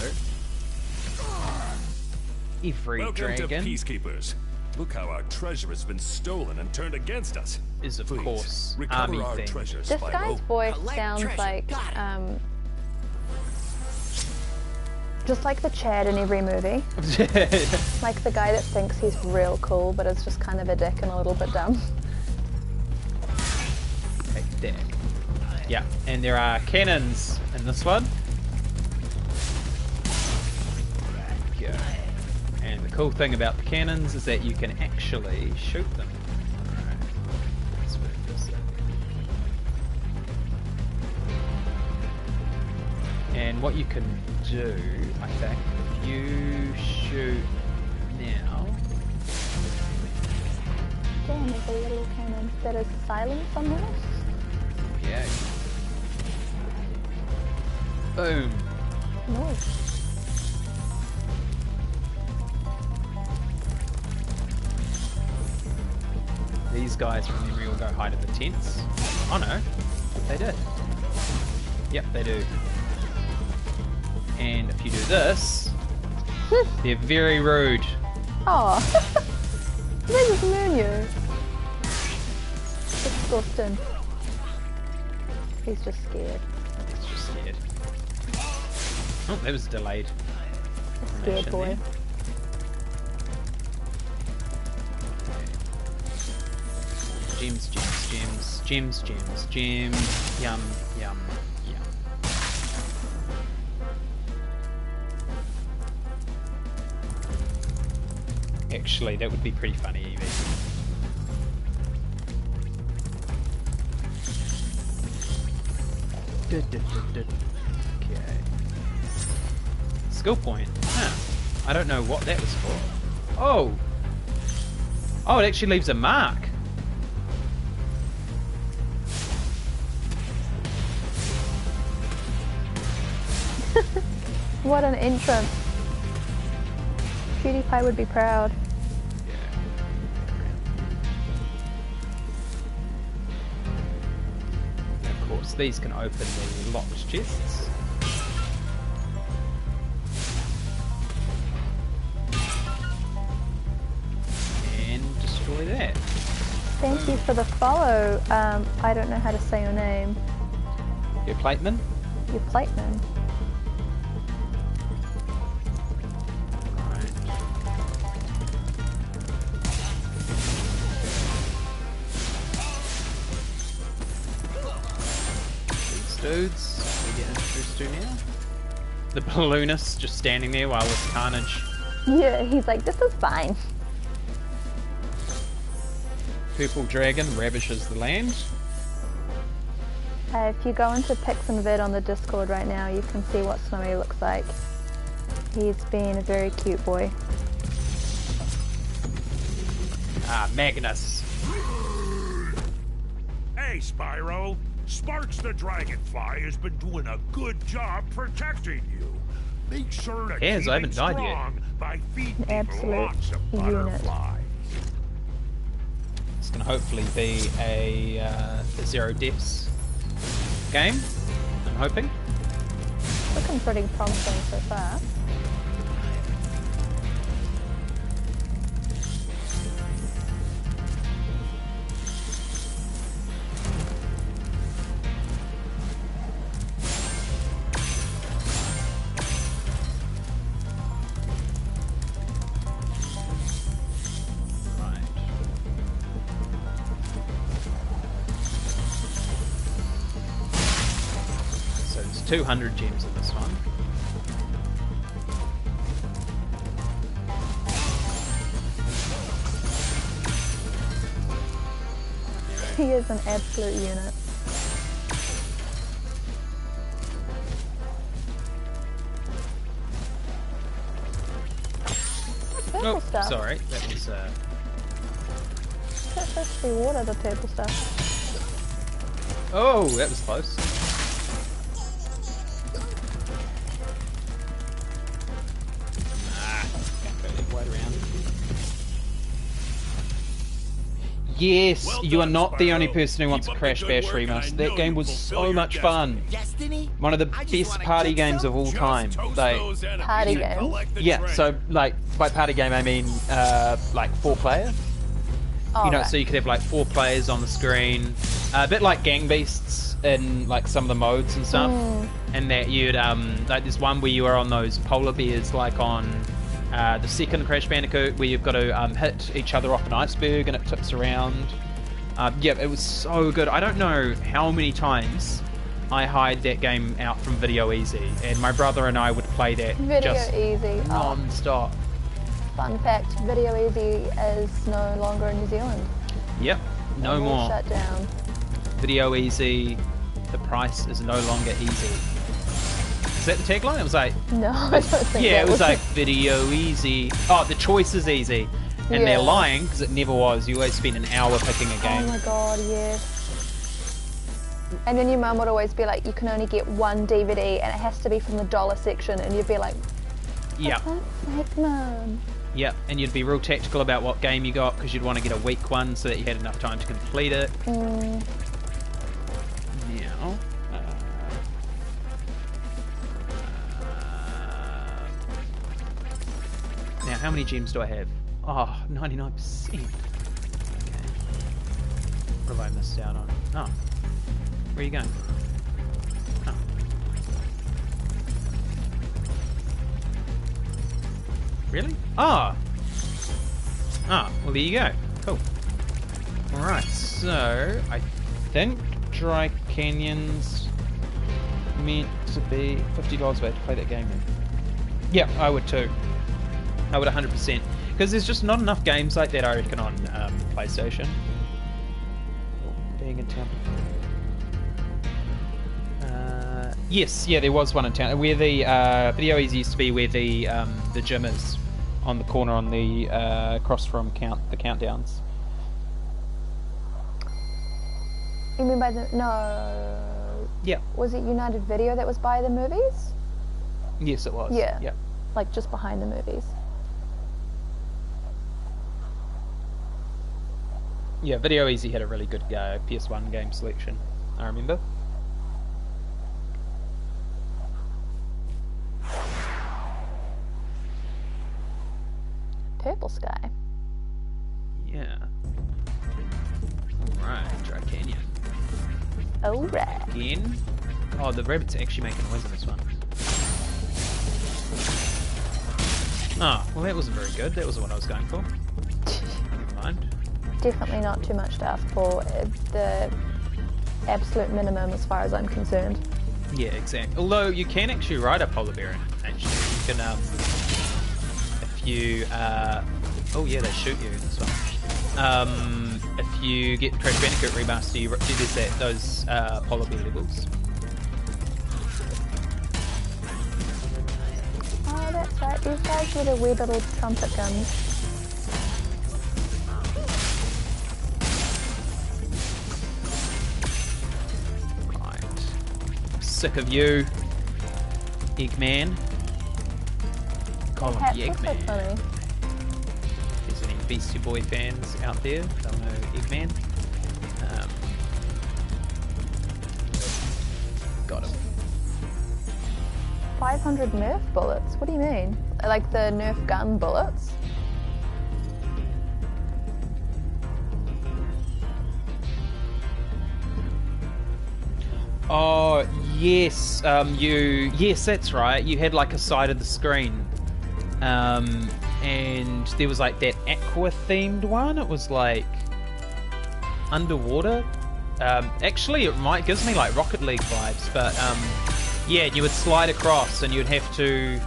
every Welcome dragon to Peacekeepers. Look how our treasure has been stolen and turned against us. is of Please, course recover army our themed. treasure, This Spyro. guy's voice Collect sounds treasure. like Got it. just like the Chad in every movie. Like the guy that thinks he's real cool but is just kind of a dick and a little bit dumb. Take that. Yeah, and there are cannons in this one. Go. And the cool thing about the cannons is that you can actually shoot them. Alright, let's move this in. And what you can do, I think, if you shoot now. Damn, there's a little cannon that is silent somehow. Yeah. Boom. Nice. These guys from memory will go hide in the tents. Oh no, they did. Yep, they do. And if you do this, they're very rude. Oh, they just moon you. Disgusting. He's just scared. It's just scared. Oh, that was delayed. Scared animation boy. there. Gems, gems, gems, gems, gems, gems. Yum, yum, yum. Actually, that would be pretty funny, Evie. Okay. Skill point. Huh. I don't know what that was for. Oh! Oh, it actually leaves a mark. What an entrance. PewDiePie would be proud. Of course, these can open the locked chests. And destroy that. Thank you for the follow. I don't know how to say your name. Your plateman? Your plateman. Dudes we get introduced to now. The balloonist just standing there while this carnage. Yeah, he's like, this is fine. Purple dragon ravishes the land. If you go into Pix and Vid on the Discord right now, you can see what Snowy looks like. He's being a very cute boy. Ah, Magnus. Hey, Spyro. Sparks the Dragonfly has been doing a good job protecting you. Make sure to Yes, keep I haven't it died yet. strong by feeding people Absolute lots of unit. butterflies. It's going to hopefully be a zero deaths game. I'm hoping. Looking pretty promising so far. So there's 200 gems in this one. He is an absolute unit. Purple Oh, stuff. sorry, that was That's supposed to be water, the purple stuff. oh, that was close. Can't go that wide around. Yes, Well you are done, not the only Spyro. person who wants a Keep up Crash the good Bash work, and I remaster. know That game you'll was fulfill so your much fun. Destiny? One of the I just best wanna party get games some of all Just time. toast Like, those enemies Party and game? collect the yeah, treasure. so like by party game I mean like 4 player. Oh, You know, right. so you could have like 4 players on the screen, a bit like Gang Beasts in like some of the modes and stuff. And that you'd like there's one where you are on those polar bears, like on the second Crash Bandicoot, where you've got to hit each other off an iceberg and it tips around. Yeah, it was so good. I don't know how many times I hired that game out from Video Easy, and my brother and I would play that Video just Easy. Oh, non-stop. fun fact, Video Easy is no longer in New Zealand. Yep, no They're all more. shut down. Video Easy, the price is no longer easy. Is that the tagline? It was like, No, I don't think yeah, that it was like Video Easy. Oh, the choice is easy. And they're Yeah. lying because it never was. You always spend an hour picking a Oh game. my god, yes. And then your mum would always be like, you can only get one DVD and it has to be from the dollar section, and you'd be like, Yep, for fuck's sake, Mum. yep. And you'd be real tactical about what game you got because you'd want to get a weak one so that you had enough time to complete it. Now, now, how many gems do I have? Oh, 99%. Okay. What have I missed out on? Oh. Where are you going? Oh. Really? Ah! Ah, well there you go. Cool. Alright, so I think Dry Canyon's meant to be $50 worth to play that game in. Yeah, I would too. I would 100%. Because there's just not enough games like that, I reckon, on PlayStation. Being in town. Yes, yeah, there was one in town. Where the Video Easy used to be where the gym is. On the corner on the across from the countdowns. You mean by the, no, Yeah. was it United Video that was by the movies? Yes, it was. Yeah. Yeah. Like just behind the movies. Yeah, Video Easy had a really good PS1 game selection, I remember. Purple Sky. Yeah. Alright, Dry Canyon. Alright. Again. Oh, the rabbits are actually making noise in this one. Oh, well that wasn't very good. That wasn't what I was going for. Never mind. Definitely not too much to ask for. The absolute minimum as far as I'm concerned. Yeah, exactly. Although you can actually ride a polar bear in, actually. You can, if you, oh yeah, they shoot you in this one. If you get Crash Bandicoot Remaster, there's those polar bear levels. Oh, that's right. These guys were the wee little trumpet guns. Sick of you, Eggman. Call him Hats the are so Eggman. funny. If there's any Beastie Boy fans out there, they'll know Eggman. Got him. 500 Nerf bullets? What do you mean? Like the Nerf gun bullets? Oh, yes. Yes, that's right. You had like a side of the screen. And there was like that aqua-themed one. It was like underwater. Actually, it gives me like Rocket League vibes, but yeah, you would slide across and you'd have to...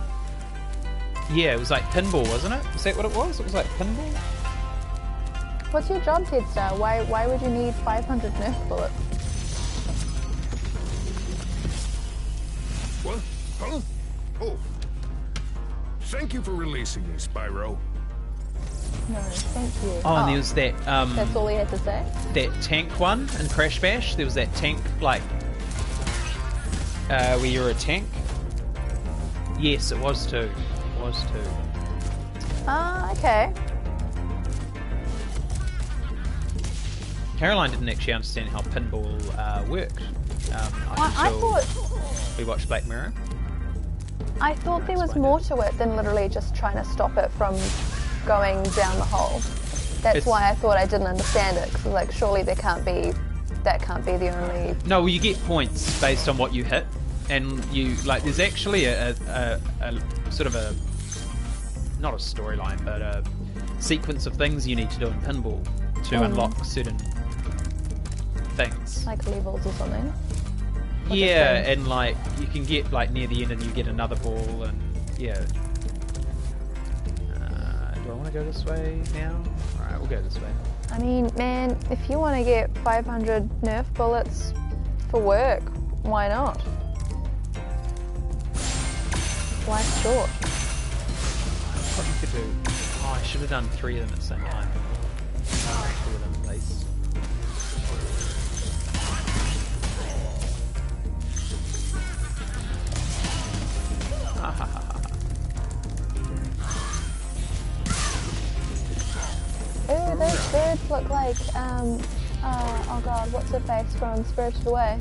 Yeah, it was like pinball, wasn't it? Is that what it was? It was like pinball? What's your job, Tedstar? Why would you need 500 Nerf bullets? What? Huh? Oh. Thank you for releasing me, Spyro. No, thank you. Oh, and there was that... That's all he had to say? That tank one in Crash Bash. There was that tank, like... where you're a tank. Yes, it was too. It was too. Okay. Caroline didn't actually understand how pinball worked. I thought... We watched Black Mirror. I thought there was more to it than literally just trying to stop it from going down the hole. That's why I thought I didn't understand it, because like surely that can't be the only... No, well, you get points based on what you hit, and you like there's actually a sort of a, not a storyline, but a sequence of things you need to do in pinball to unlock certain things. Like levels or something? Yeah, and like you can get like near the end and you get another ball, and yeah. Do I want to go this way now? Alright, we'll go this way. I mean, man, if you want to get 500 Nerf bullets for work, why not? Life's short. What you could do? Oh, I should have done 3 of them at the same time. 2 of them at least. Ooh, those birds look like, oh god, what's her face from Spirited Away?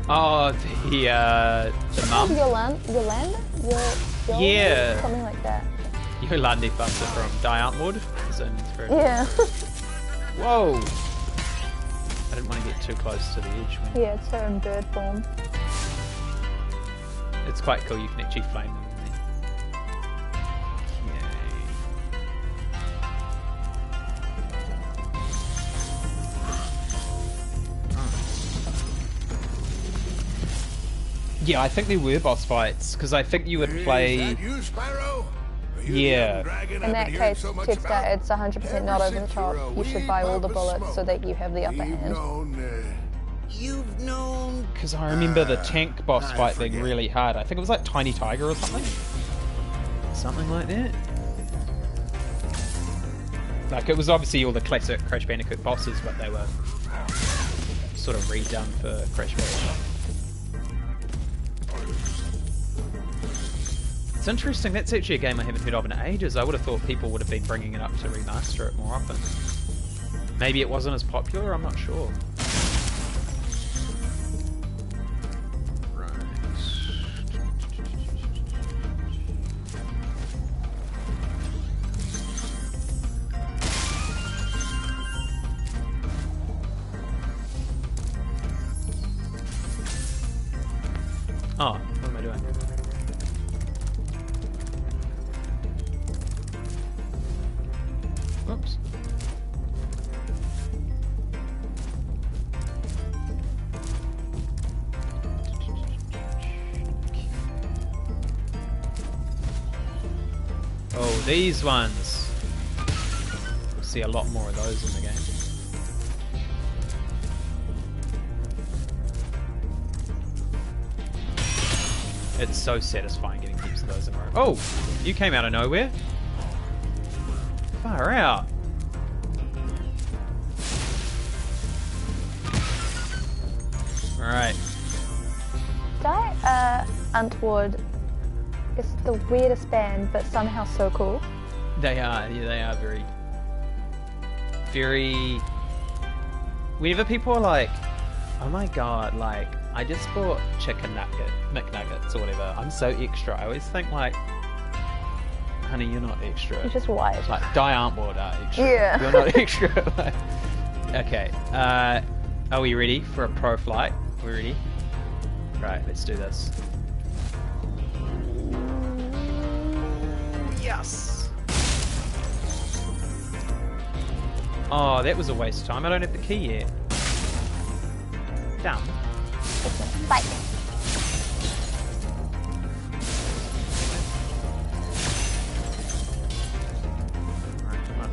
Oh, the mum? Yolanda? Yeah. Something like that. Yolandi Buster from Die Antwoord. Yeah. Whoa! I didn't want to get too close to the edge. Yeah, it's her in bird form. It's quite cool, you can actually flame them. Yeah, I think there were boss fights, because I think you would play... Is that you, Spyro? Yeah. In that case, Tedstar, it's 100% not over the top. You should buy all the bullets so that you have the upper hand. You've known... Because I remember the tank boss fight being really hard. I think it was like Tiny Tiger or something. Something like that. Like, it was obviously all the classic Crash Bandicoot bosses, but they were sort of redone for Crash Bandicoot. It's interesting, that's actually a game I haven't heard of in ages. I would have thought people would have been bringing it up to remaster it more often. Maybe it wasn't as popular, I'm not sure. Right. Oh, what am I doing? Oops. Oh, these ones. We'll see a lot more of those in the game. It's so satisfying getting heaps of those in a row. Oh! You came out of nowhere. Far out. Alright. Antwoord is the weirdest band, but somehow so cool. They are, yeah, they are very... Very... Whenever people are like, oh my god, like, I just bought chicken McNuggets or whatever. I'm so extra. I always think like, honey, you're not extra. You're just white. Like Diane Ward are extra. Yeah. You're not extra. Okay. Are we ready for a pro flight? We're ready. Right. Let's do this. Yes. Oh, that was a waste of time. I don't have the key yet. Dumb. Bike. Right, come on.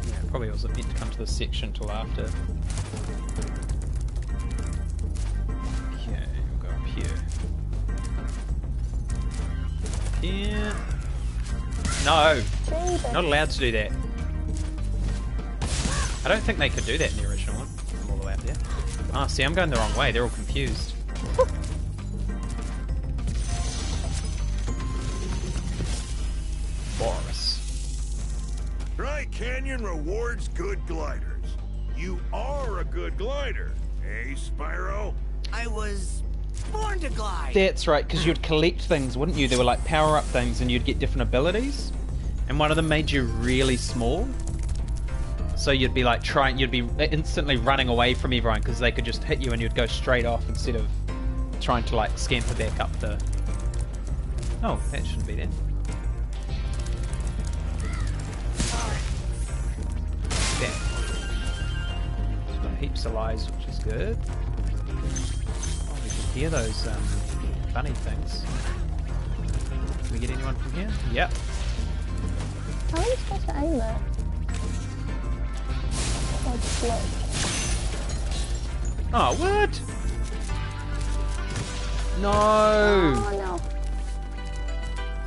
Yeah, probably wasn't meant to come to this section till after. Okay, we'll go up here. Here. No! Jesus. Not allowed to do that. I don't think they could do that in the original one. From all the way up there. Ah, see, I'm going the wrong way. They're all confused. Boris. Dry Canyon rewards good gliders. You are a good glider, eh, Spyro? I was born to glide. That's right, because you'd collect things, wouldn't you? There were like power-up things and you'd get different abilities. And one of them made you really small. So you'd be like you'd be instantly running away from everyone because they could just hit you and you'd go straight off instead of trying to like scamper back up the... Oh, that shouldn't be there. There. It's got heaps of lies, which is good. Oh, we can hear those funny things. Can we get anyone from here? Yep. How are you supposed to aim that? Like slow. Oh, what? No! Oh no.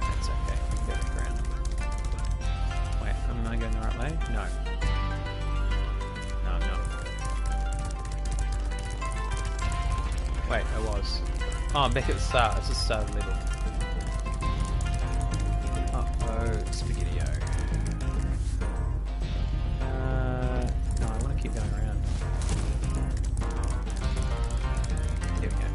That's okay. Go to the ground. Wait, am I going the right way? No. No, I'm not. Wait, I was. Oh, I'm back at the start. It's the start of the level. Uh-oh, spaghetti-o. No, I want to keep going around. Here we go.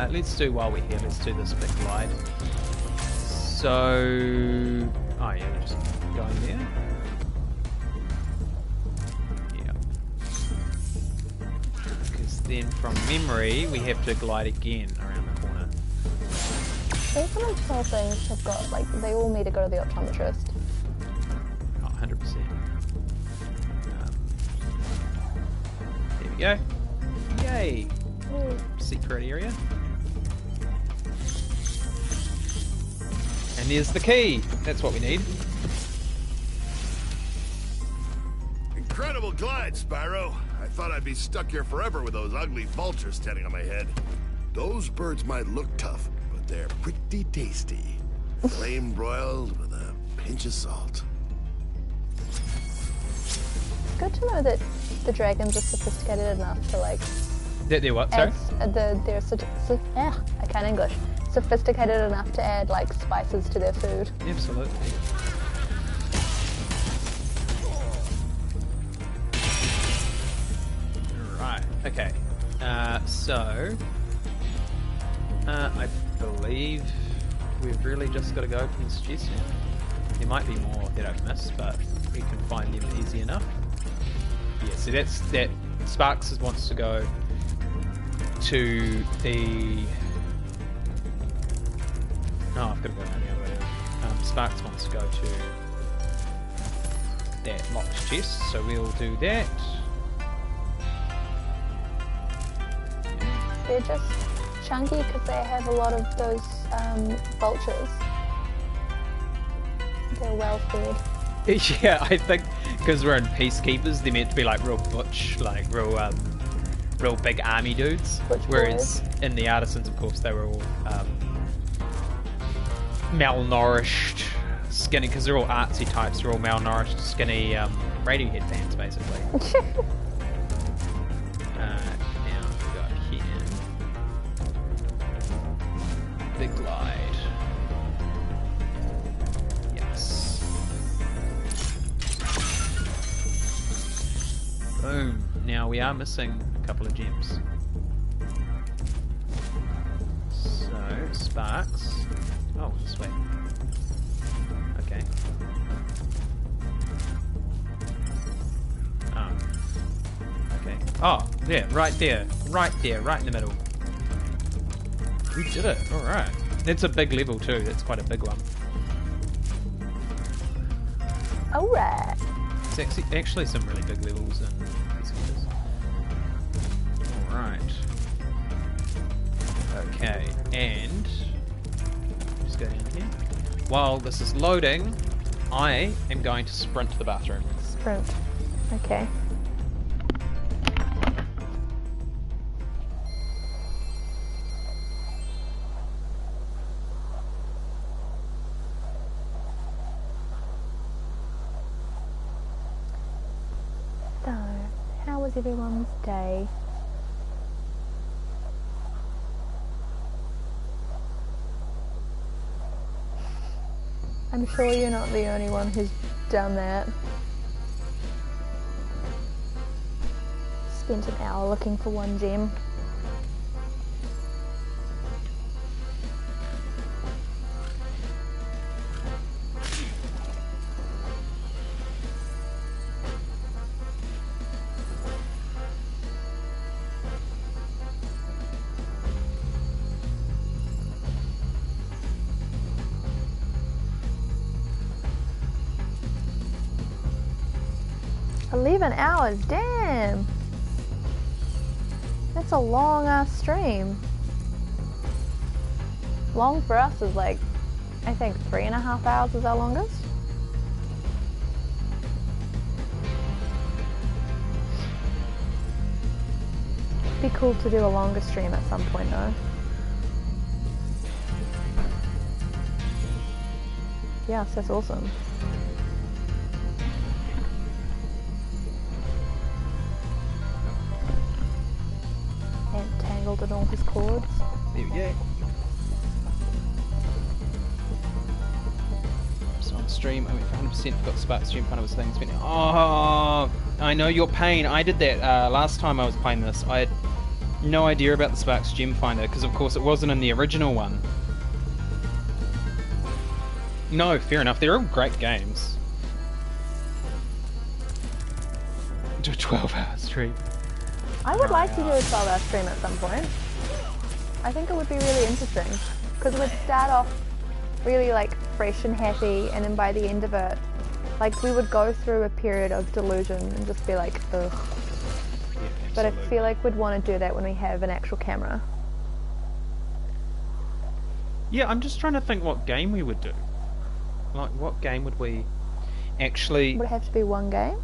Let's do, while we're here, let's do this big glide. So... Oh yeah, we're just going there. Yeah. Because then from memory, we have to glide again around the corner. These little small things have got, like, they all need to go to the optometrist. Oh, 100%. There we go. Yay! Ooh. Secret area. And there's the key. That's what we need. Incredible glide, Spyro. I thought I'd be stuck here forever with those ugly vultures standing on my head. Those birds might look tough, but they're pretty tasty. Flame broiled with a pinch of salt. It's good to know that the dragons are sophisticated enough to, like... They're what, sorry? I can't English. Sophisticated enough to add, like, spices to their food. Absolutely. Right, okay. So... I believe we've really just got to go from this chest now. There might be more that I've missed, but we can find them easy enough. Yeah, so that's... that Sparks wants to go to the... No, I've got to go around the other way. Sparks wants to go to that locked chest, so we'll do that. They're just chunky because they have a lot of those vultures. They're well fed. Yeah, I think because we're in Peacekeepers, they're meant to be like real butch, like real big army dudes. Butch Whereas boys. in the Artisans, of course, they were all malnourished, skinny, because they're all artsy types. They're all malnourished, skinny Radiohead fans, basically. Now we got here. Big glide. Yes. Boom. Now we are missing a couple of gems. So, sparks. Oh, this way. Okay. Oh. Okay. Oh, there, right there. Right there, right in the middle. We did it. Alright. That's a big level too. That's quite a big one. Alright. It's actually some really big levels in these games. Alright. Okay, and just go down here. While this is loading, I am going to sprint to the bathroom. Sprint. Okay. So, how was everyone's day? I'm sure you're not the only one who's done that. Spent an hour looking for one gem. $11, damn! That's a long ass stream. Long for us is like, I think 3.5 hours is our longest. Be cool to do a longer stream at some point though. Yes, that's awesome. Entangled in all his cords. There we go. Just on stream, I went for 100%, forgot the spark stream, fun of his things. Oh, I know your pain. I did that last time I was playing this. I had no idea about the Sparks Gem Finder, because of course it wasn't in the original one. No, fair enough. They're all great games. Do a 12-hour stream. I would like to do a 12-hour stream at some point. I think it would be really interesting, because it would start off really like fresh and happy, and then by the end of it, like we would go through a period of delusion and just be like, ugh. Yeah, but I feel like we'd want to do that when we have an actual camera. Yeah, I'm just trying to think what game we would do. Like, what game would we actually... Would it have to be one game?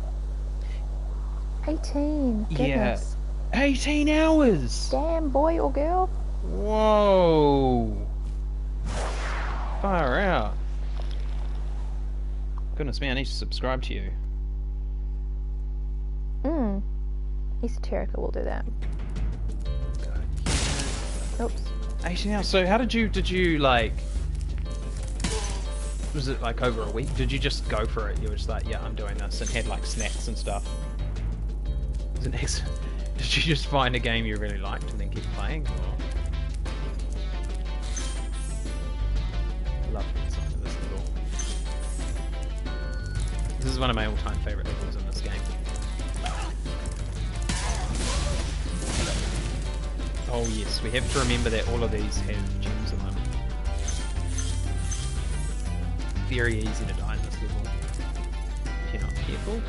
18. Goodness. Yeah. 18 hours! Damn, boy or girl. Whoa! Far out. Goodness me, I need to subscribe to you. Esoterica will do that. Oops. 18 hours. So how did you like... Was it like over a week? Did you just go for it? You were just like, yeah, I'm doing this, and had like snacks and stuff? Was it next? Did you just find a game you really liked and then keep playing? Or... I love some of this level. This is one of my all-time favourite levels in this game. Oh yes, we have to remember that all of these have gems in them. Very easy to die in this level if you're not careful.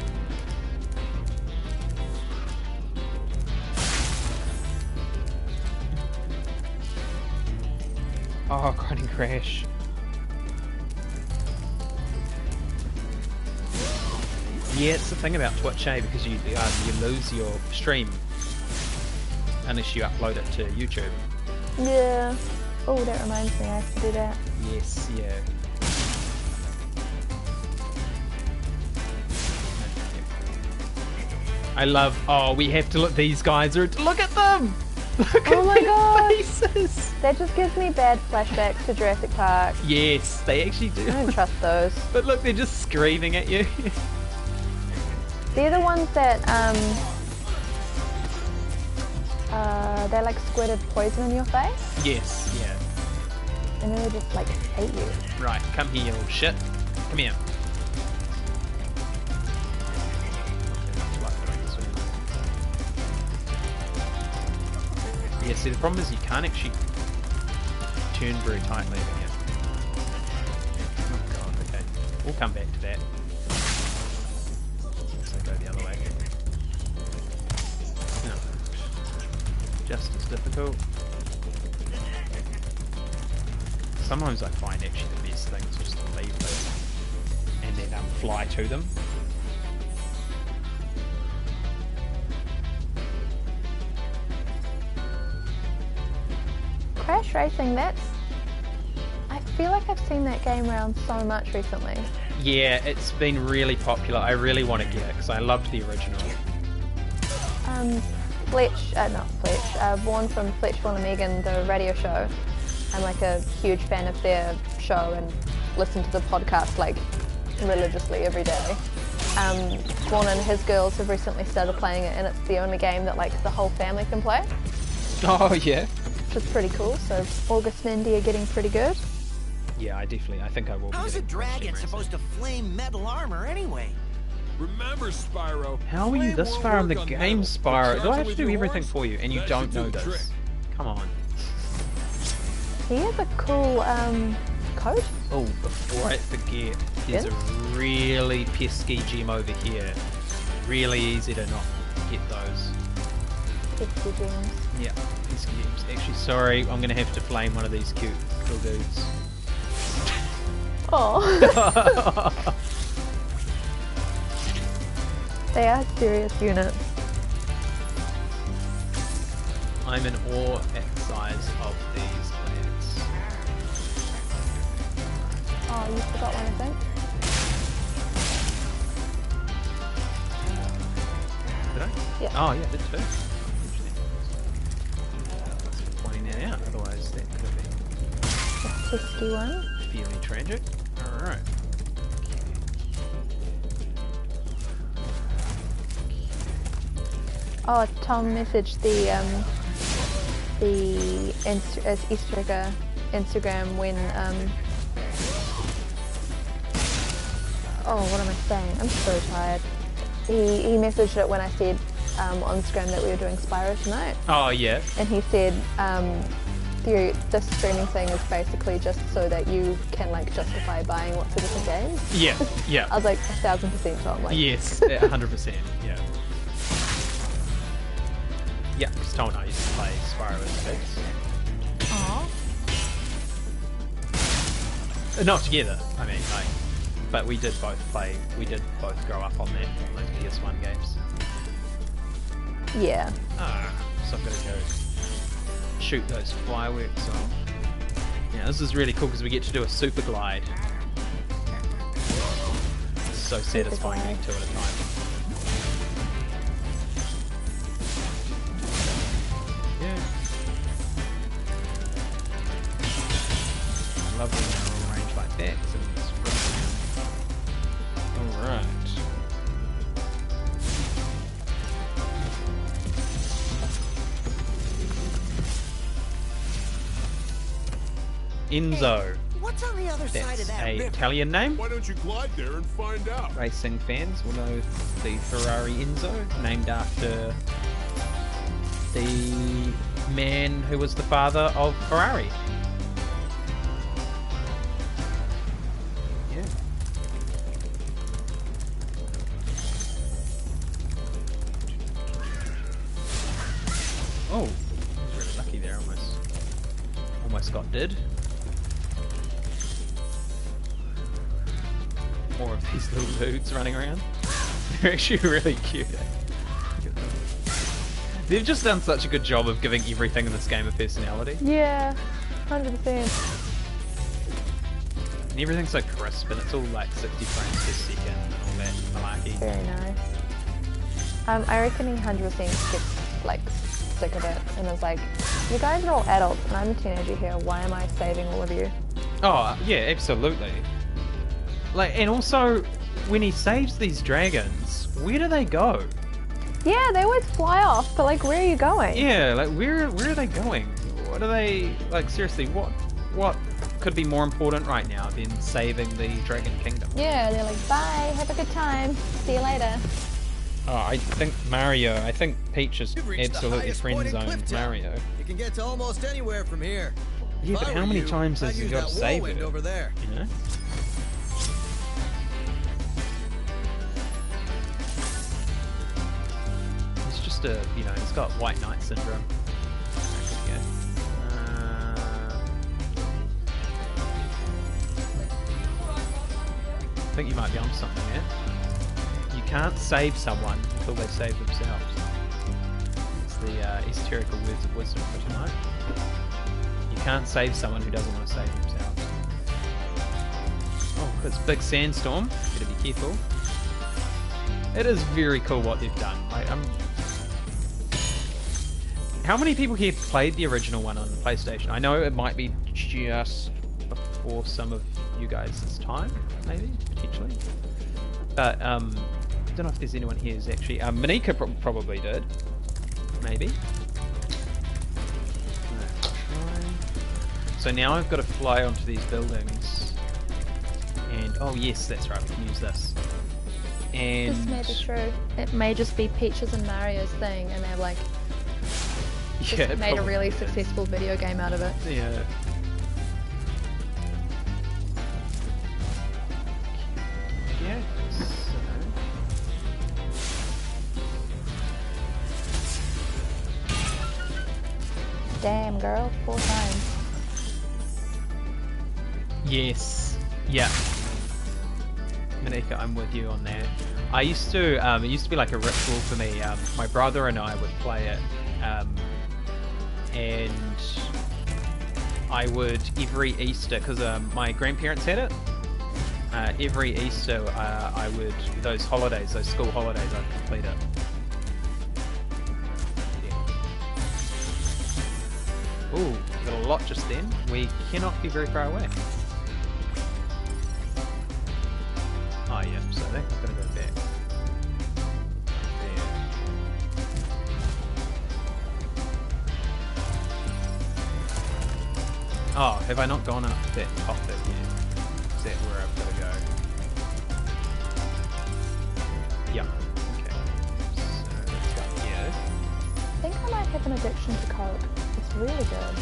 Oh, grinding crash. Yeah, it's the thing about Twitch, eh? Because you lose your stream unless you upload it to YouTube. Yeah. Oh, that reminds me, I have to do that. Yes, yeah. I love... Oh, we have to look... These guys are... Look at them! Look Oh at my their God. faces. That just gives me bad flashbacks to Jurassic Park. Yes, they actually do. I don't trust those. But look, they're just screaming at you. They're the ones that they like squirted poison in your face, Yes, yeah. and then they just like hate you. Right, come here, you little shit. Come here. Yeah, see, the problem is you can't actually turn very tightly over here. Oh god, okay. We'll come back to that. So go the other way. No. Just as difficult. Sometimes I find actually the best thing is just to leave them and then fly to them. Crash Racing, that's... I feel like I've seen that game around so much recently. Yeah, it's been really popular. I really want to get it because I loved the original. Not Fletch, Vaughn from Fletch, Vaughn and Megan, the radio show. I'm like a huge fan of their show and listen to the podcast like religiously every day. Vaughn and his girls have recently started playing it, and it's the only game that like the whole family can play, Oh yeah. which is pretty cool. So August and Indy are getting pretty good. Yeah, I think I will be How's a getting dragon Crash supposed to flame metal armor anyway? Remember, Spyro. How are you this flame far in won't the work on game, metal. Spyro? Do I Charge have it to with do your everything horns? for you and you That don't should know do the this? trick. Come on. He has a cool coat. Oh, before I forget, there's Yes? a really pesky gem over here. Really easy to not get those. Pesky gems. Yeah, pesky gems. Actually, sorry, I'm going to have to flame one of these cute little dudes. Oh. They are serious units. I'm in awe at the size of these lads. Oh, you forgot one, I think. Did I? Yeah. Oh, yeah, I did too. Thanks for pointing that out, otherwise that could have been A pesky one. fairly tragic. Alright. Oh, Tom messaged the Esoterica Instagram when oh, what am I saying? I'm so tired. He messaged it when I said on Instagram that we were doing Spyro tonight, Oh, yeah. and he said this streaming thing is basically just so that you can like justify buying lots of different games. Yeah, yeah. I was like 1000% Tom. Like, Yes, 100%, yeah. Yeah, because Tom and I used to play Spyro as kids. Aww. Not together, I mean, like, but we did both grow up on that, on those PS1 games. Yeah. So I'm gonna go shoot those fireworks off. Yeah, this is really cool because we get to do a super glide. It's so satisfying doing two at a time. Yeah. Lovely when they're all arranged like that. So alright. Enzo. What's on the other side of That's that a river? Italian name. Why don't you glide there and find out? Racing fans will know the Ferrari Enzo, named after the man who was the father of Ferrari. Yeah. Oh, I was really lucky there. Almost got did. More of these little dudes running around. They're actually really cute. They've just done such a good job of giving everything in this game a personality. Yeah, 100%. And everything's so crisp and it's all like 60 frames per second and all that malarkey. Very nice. I reckon he 100% gets like sick of it and was like, you guys are all adults and I'm a teenager here, why am I saving all of you? Oh, yeah, absolutely. Like, and also, when he saves these dragons, where do they go? Yeah, they always fly off, but like, where are you going? Yeah, like, where are they going? What are they, like, seriously, what could be more important right now than saving the Dragon Kingdom? Yeah, they're like, bye, have a good time, see you later. Oh, I think Peach is absolutely friend zoned Mario. You can get to almost anywhere from here. Yeah, but how many times has he got to save it? Over there. You know? It's just a, you know, it's got White Knight syndrome. I think you might be onto something there. You can't save someone until they save themselves. It's the Esoterica words of wisdom for tonight. You can't save someone who doesn't want to save themselves. Oh, it's a big sandstorm. Gotta be careful. It is very cool what they've done. How many people here played the original one on PlayStation? I know it might be just before some of you guys' time, maybe, potentially. But, I don't know if there's anyone here who's actually... Monika probably did. Maybe. So now I've got to fly onto these buildings. And, oh yes, that's right, we can use this. And... This may be true. It may just be Peaches and Mario's thing, and they've like... Yeah, made a really successful video game out of it. Yeah. Yeah. Damn, girl, 4 times. Yes. Yeah. Monika, I'm with you on that. I used to, it used to be like a ritual for me. My brother and I would play it, and I would, every Easter, because my grandparents had it, every Easter I would, those holidays, those school holidays, I'd complete it. Yeah. Ooh, got a lot just then. We cannot be very far away. Oh yeah, so that's gonna go back. There. Oh, have I not gone up that top bit yet? Is that where I've got to go? Yeah. Okay. So let's go here. I think I might have an addiction to Coke. It's really good.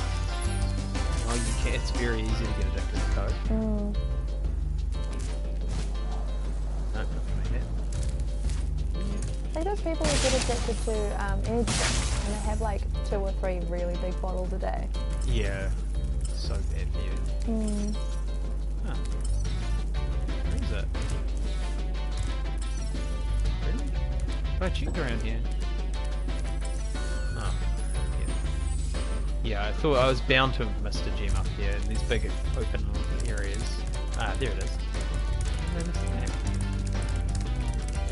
Oh, you can. It's very easy to get addicted to Coke. Mm. Like those people who get addicted to energy drinks and they have like 2 or 3 really big bottles a day. Yeah. So bad for you. Mm. Huh. Where is it? Really? Have I checked around here? Oh. Yeah. Yeah, I thought I was bound to have missed a gem up here in these big open areas. Ah, there it is.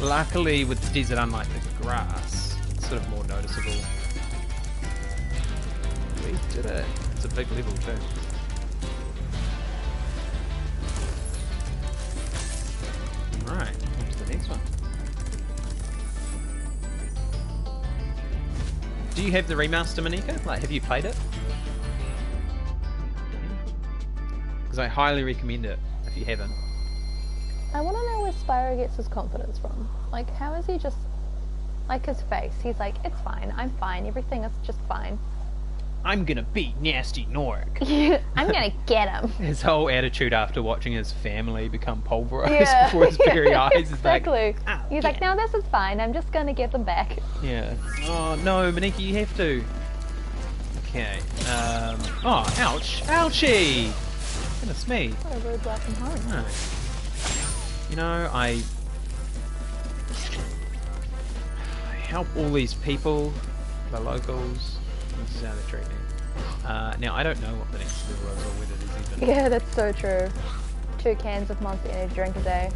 Luckily, with the desert, unlike the grass, it's sort of more noticeable. We did it. It's a big level too. Right, on to the next one. Do you have the remaster, Monika? Like, have you played it? Because I highly recommend it if you haven't. I want to know where Spyro gets his confidence from. Like, how is he just... Like his face. He's like, it's fine, I'm fine, everything is just fine. I'm gonna beat Nasty Nork. I'm gonna get him. His whole attitude after watching his family become pulverized before his very eyes is exactly. Like, oh, he's like, no, this is fine, I'm just gonna get them back. Yeah. Oh, no, Monika, you have to. Okay. Oh, ouch. Ouchie! Goodness me. What a rude welcome home. No. You know, I help all these people, the locals. This is how they treat me. Now, I don't know what the next level is or whether there's even... Yeah, that's so true. 2 cans of Monster Energy drink a day.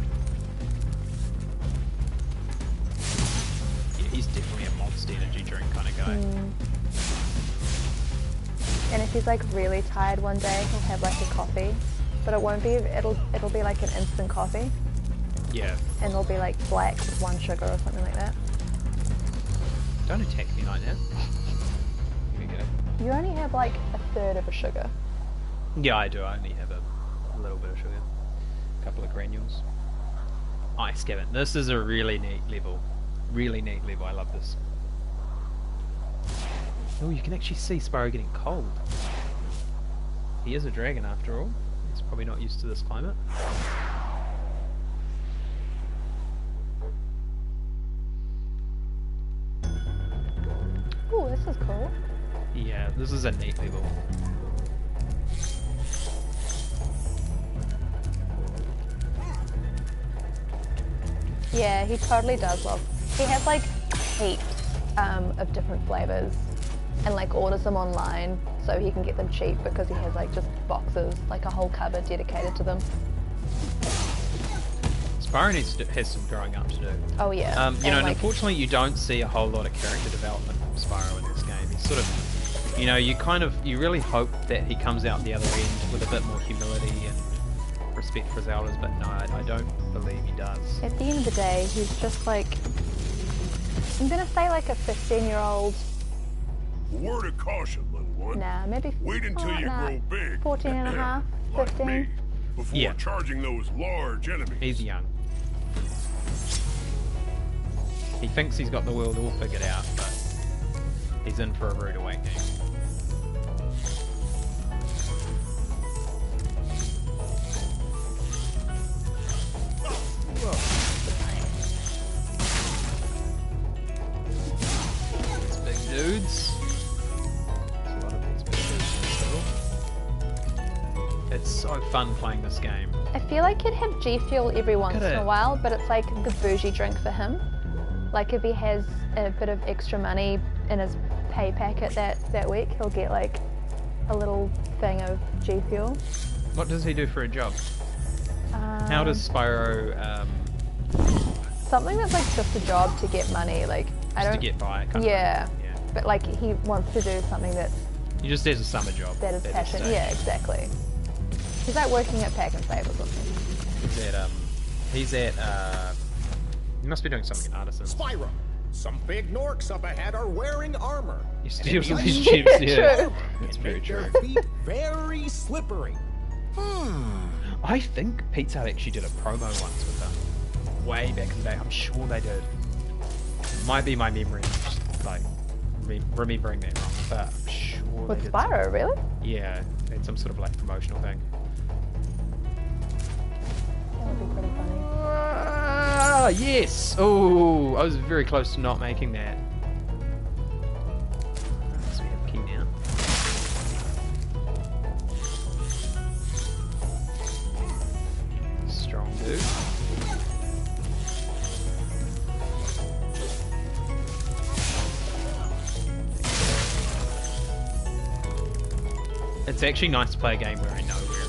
Yeah, he's definitely a Monster Energy drink kind of guy. And if he's like really tired one day, he'll have like a coffee, but it won't be. It'll be like an instant coffee. Yeah. And it'll be like black with 1 sugar or something like that. Don't attack me like that. Here we go. You only have like 1/3 of a sugar. Yeah, I do. I only have a little bit of sugar. A couple of granules. Ice Cabin. This is a really neat level. Really neat level. I love this. Oh, you can actually see Spyro getting cold. He is a dragon after all. He's probably not used to this climate. Ooh, this is cool. Yeah, this is a neat level. Yeah, he totally does love. He has like heaps of different flavors, and like orders them online so he can get them cheap because he has like just boxes, like a whole cupboard dedicated to them. Spyro has some growing up to do. Oh yeah. You know, and like, unfortunately you don't see a whole lot of character development from Spyro in this game. He's sort of, you know, you really hope that he comes out the other end with a bit more humility and respect for his elders, but no, I don't believe he does. at the end of the day, he's just like, I'm gonna say like a 15-year-old. Word of caution, little one. Nah, maybe. Wait until you grow big. 14 and a half, Like 15. me, before Yeah. charging those large enemies. He's young. He thinks he's got the world all figured out, but he's in for a rude awakening. These big dudes. There's a lot of these big dudes in this level. It's so fun playing this game. I feel like he'd have G Fuel every once in at a it. while, but it's like the bougie drink for him. Like if he has a bit of extra money in his pay packet that week, he'll get like a little thing of G Fuel. What does he do for a job? How does Spyro Something that's like just a job to get money, like I just don't. to get by? Kind Yeah, of, yeah. but like he wants to do something that's He just does a summer job. that is at this passion. stage. Yeah, exactly. He's like working at Pack and Save or something. He's at he must be doing something at Artisan. Spyro, some big norks up ahead are wearing armor. He And steals it all makes these chips, yeah. True. That's can very make true. their feet very slippery. I think Pizza Hut actually did a promo once with them. Way back in the day. I'm sure they did. Might be my memory, just like remembering that wrong, but I'm sure With they did Spyro, really? Yeah, they had some sort of like promotional thing. That would be pretty funny. Ah, yes! Oh, I was very close to not making that. So we have key now. Strong dude. It's actually nice to play a game where I know where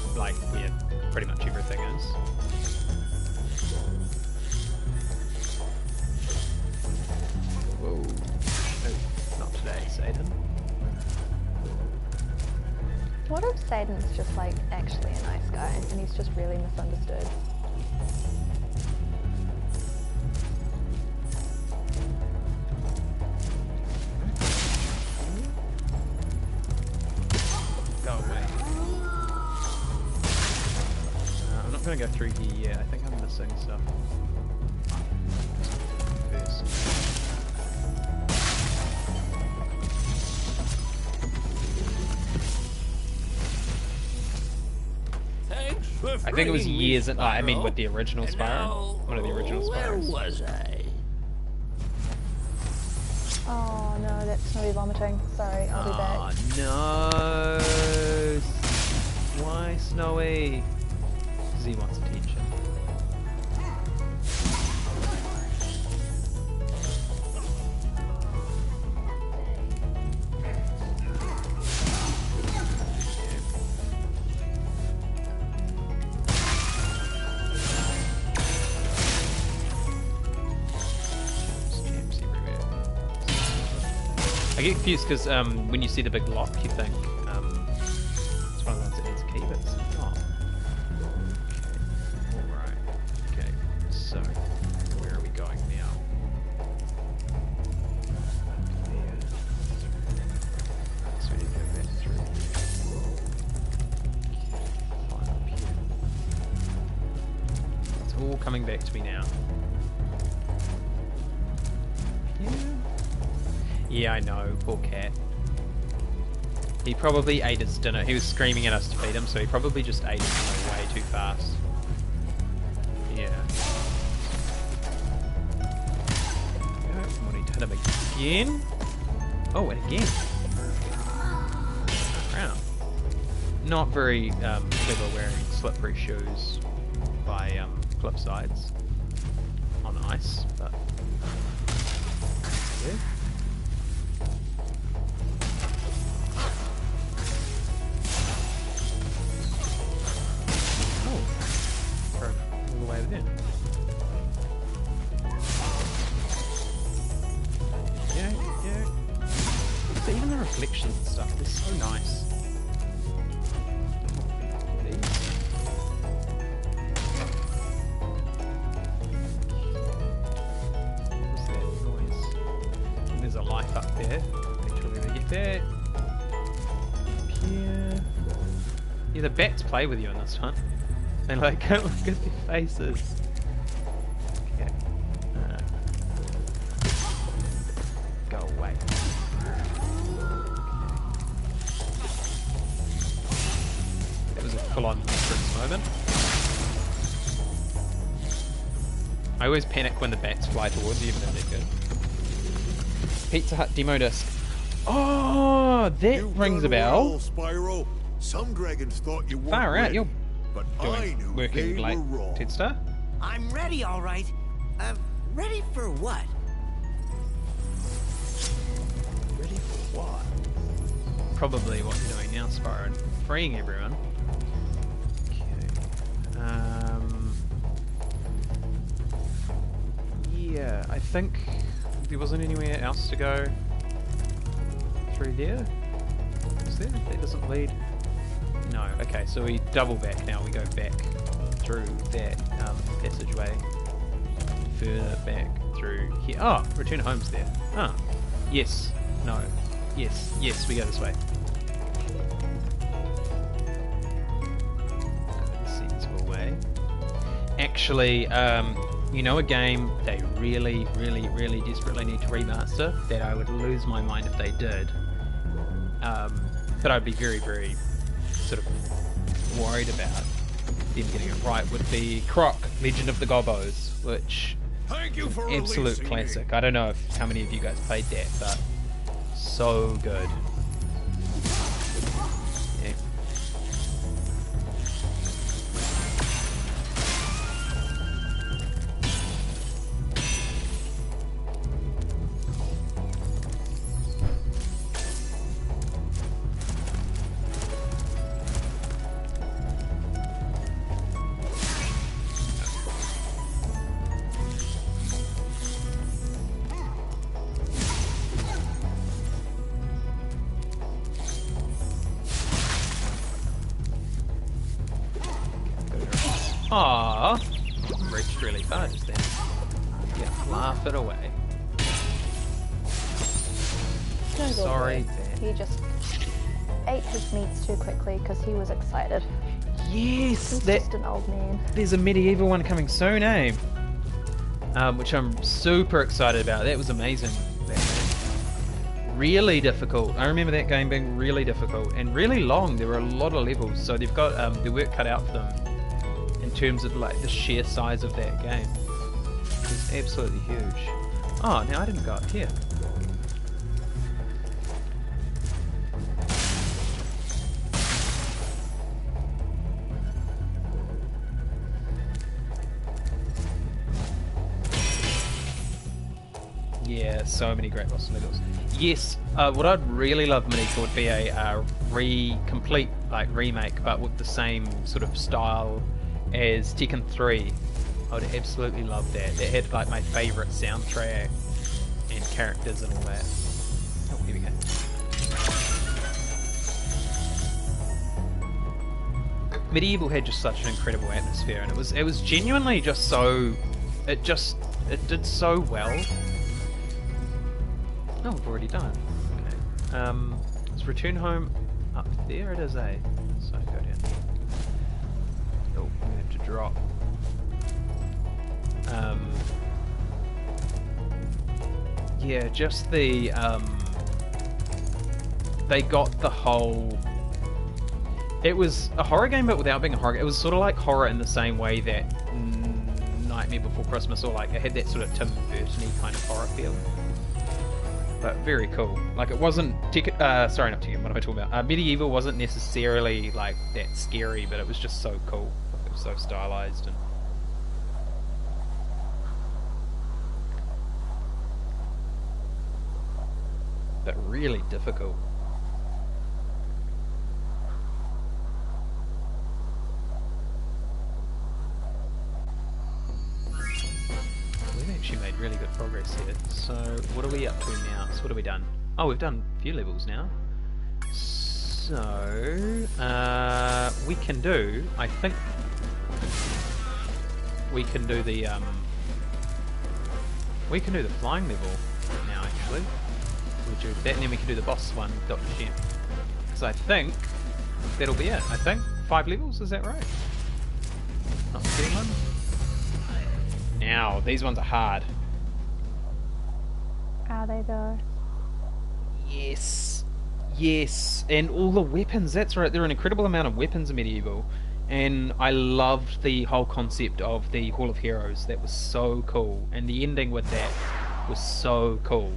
pretty much everything is. Whoa. Oh, not today, Satan. What if Satan's just like actually a nice guy and he's just really misunderstood? Go away. I'm not going to go through here yet. I think I'm missing stuff. First. I think it was years. I mean, with the original Spyro, one of the original Spyros. Where was I? Oh no, that's Snowy vomiting. Sorry, I'll be back. Oh no! Why Snowy? Because he wants attention. I get confused because when you see the big lock, you think coming back to me now. Yeah, I know, poor cat. He probably ate his dinner. He was screaming at us to feed him, so he probably just ate his dinner way too fast. Yeah. We need to hit him again. Oh, and again. Wow. Not very clever wearing slippery shoes by cliff sides on ice, but yeah. Oh, all the way over there. Yeah. So even the reflections and stuff, they're so nice. What's that noise? There's a life up there. Make sure we get that. Up here. Yeah, the bats play with you in this one. And like, look at their faces. Okay. Go away. That was a full-on Matrix moment. I always panic when the bats fly towards you, but they're good. Pizza Hut demo disc. Oh, that rings a bell. Spyro. Some dragons thought you weren't Far out, ready, you're but I knew working they late, were wrong. Tedstar. I'm ready, all right. Ready for what? Ready for what? Probably what you're doing now, Spyro, and freeing everyone. Okay. Yeah, I think there wasn't anywhere else to go through there. Is there? That doesn't lead. No. Okay, so we double back now. We go back through that passageway, further back through here. Oh, return home's there. Ah, yes. No. Yes. Yes. We go this way. Sensible way. Actually, you know, a game they really, really, really desperately need to remaster. That I would lose my mind if they did. But I'd be very, very sort of worried about them getting it right. Would be Croc, Legend of the Gobbos, which Thank you for absolute releasing classic. me. I don't know how many of you guys played that, but so good. Yeah. Aww, reached really far just then. Yeah, laugh it away. No good Sorry, boy. Ben. He just ate his meats too quickly because he was excited. Yes, He's that just an old man. there's a medieval one coming soon, eh? Which I'm super excited about. That was amazing. That game. Really difficult. I remember that game being really difficult and really long. There were a lot of levels, so they've got the work cut out for them in terms of like the sheer size of that game. It's absolutely huge. Oh, now I didn't go up here. Yeah, so many great boss levels. Yes, what I'd really love, Monika, would be a complete like remake, but with the same sort of style as Tekken 3. I would absolutely love that. That had like my favourite soundtrack and characters and all that. Oh, here we go. Medieval had just such an incredible atmosphere, and it was genuinely just so. It did so well. Oh, we've already done. Okay. Let's return home up there. It is, eh? So go down. Oh, we have to drop. Yeah, just the they got the whole. It was a horror game, but without being a horror game. It was sort of like horror in the same way that Nightmare Before Christmas, or like it had that sort of Tim Burton-y kind of horror feel. But very cool. Like it wasn't sorry, not Tekken, what am I talking about? Medieval wasn't necessarily like that scary, but it was just so cool. It was so stylized and but really difficult. We've actually made really good progress here. So what are we up to now? So what have we done? Oh, we've done a few levels now. So we can do, I think we can do the flying level now actually. We'll do that and then we can do the boss one, Dr. Shem. Because I think that'll be it. I think 5 levels, is that right? Not forgetting one. Now, these ones are hard. Are they though? Yes. Yes. And all the weapons, that's right. There are an incredible amount of weapons in Medieval. And I loved the whole concept of the Hall of Heroes. That was so cool. And the ending with that was so cool.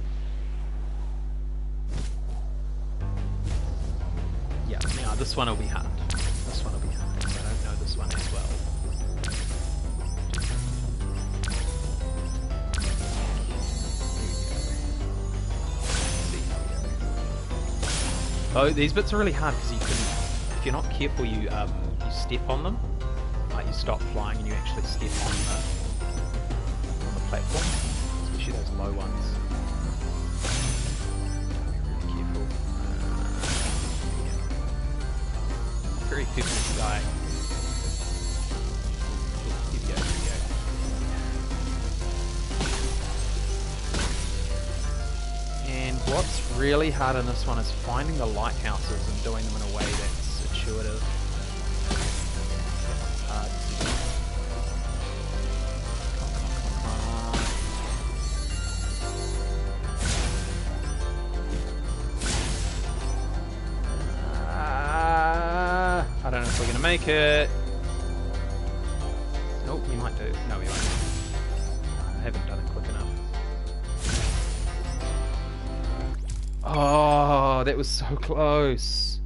Yeah, now this one will be hard. This one will be hard. I don't know this one as well. Oh, these bits are really hard because you can, if you're not careful, you step on them. Like you stop flying and you actually step on the platform, especially those low ones. Be really careful. Very careful with the guy. Here we go. Here we go. And what's really hard in this one is finding the lighthouses and doing them in a way that's intuitive. That one's hard. I don't know if we're going to make it. Oh, we might do. No, we won't. I haven't done it quick enough. Oh, that was so close.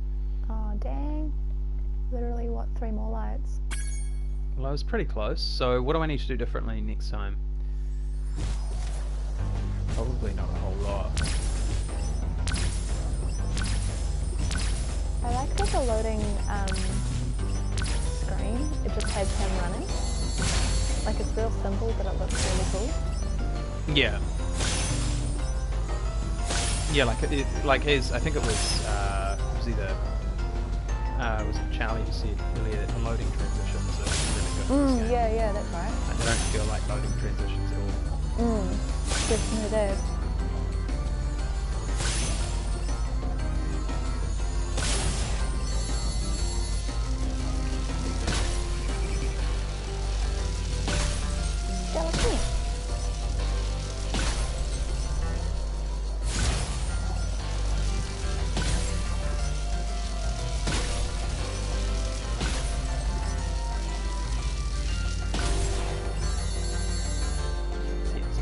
Oh, dang. Literally, what, 3 more lights? Well, I was pretty close. So what do I need to do differently next time? Probably not a whole lot. I like that the loading screen, it just has him running. Like it's real simple, but it looks really cool. Yeah. Yeah, like his, I think it was either, was it Charlie who said earlier that the loading transitions are really good in this game. Yeah, that's right. Like, they don't feel like loading transitions at all. Definitely there.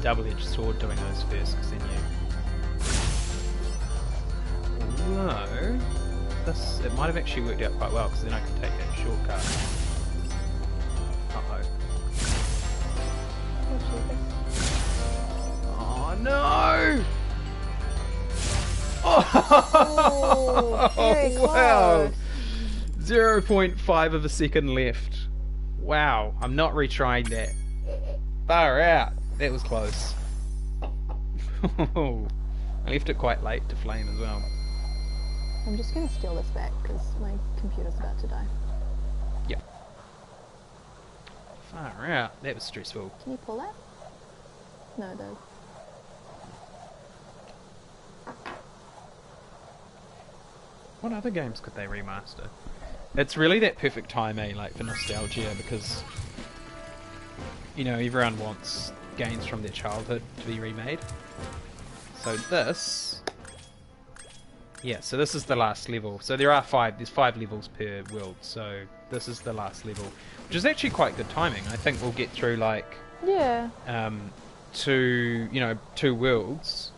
Double-edged sword doing those first, because then you... Although, it might have actually worked out quite well, because then I can take that shortcut. Uh-oh. Oh no! Oh, very wow! close. 0.5 of a second left. Wow, I'm not retrying that. Far out. That was close. I left it quite late to flame as well. I'm just going to steal this back because my computer's about to die. Yep. Far out. That was stressful. Can you pull that? No, it does. What other games could they remaster? It's really that perfect time, eh? Like for nostalgia, because You know, everyone wants games from their childhood to be remade. So this... Yeah, so this is the last level. So there's 5 levels per world, so this is the last level. Which is actually quite good timing. I think we'll get through like... Yeah. 2 worlds.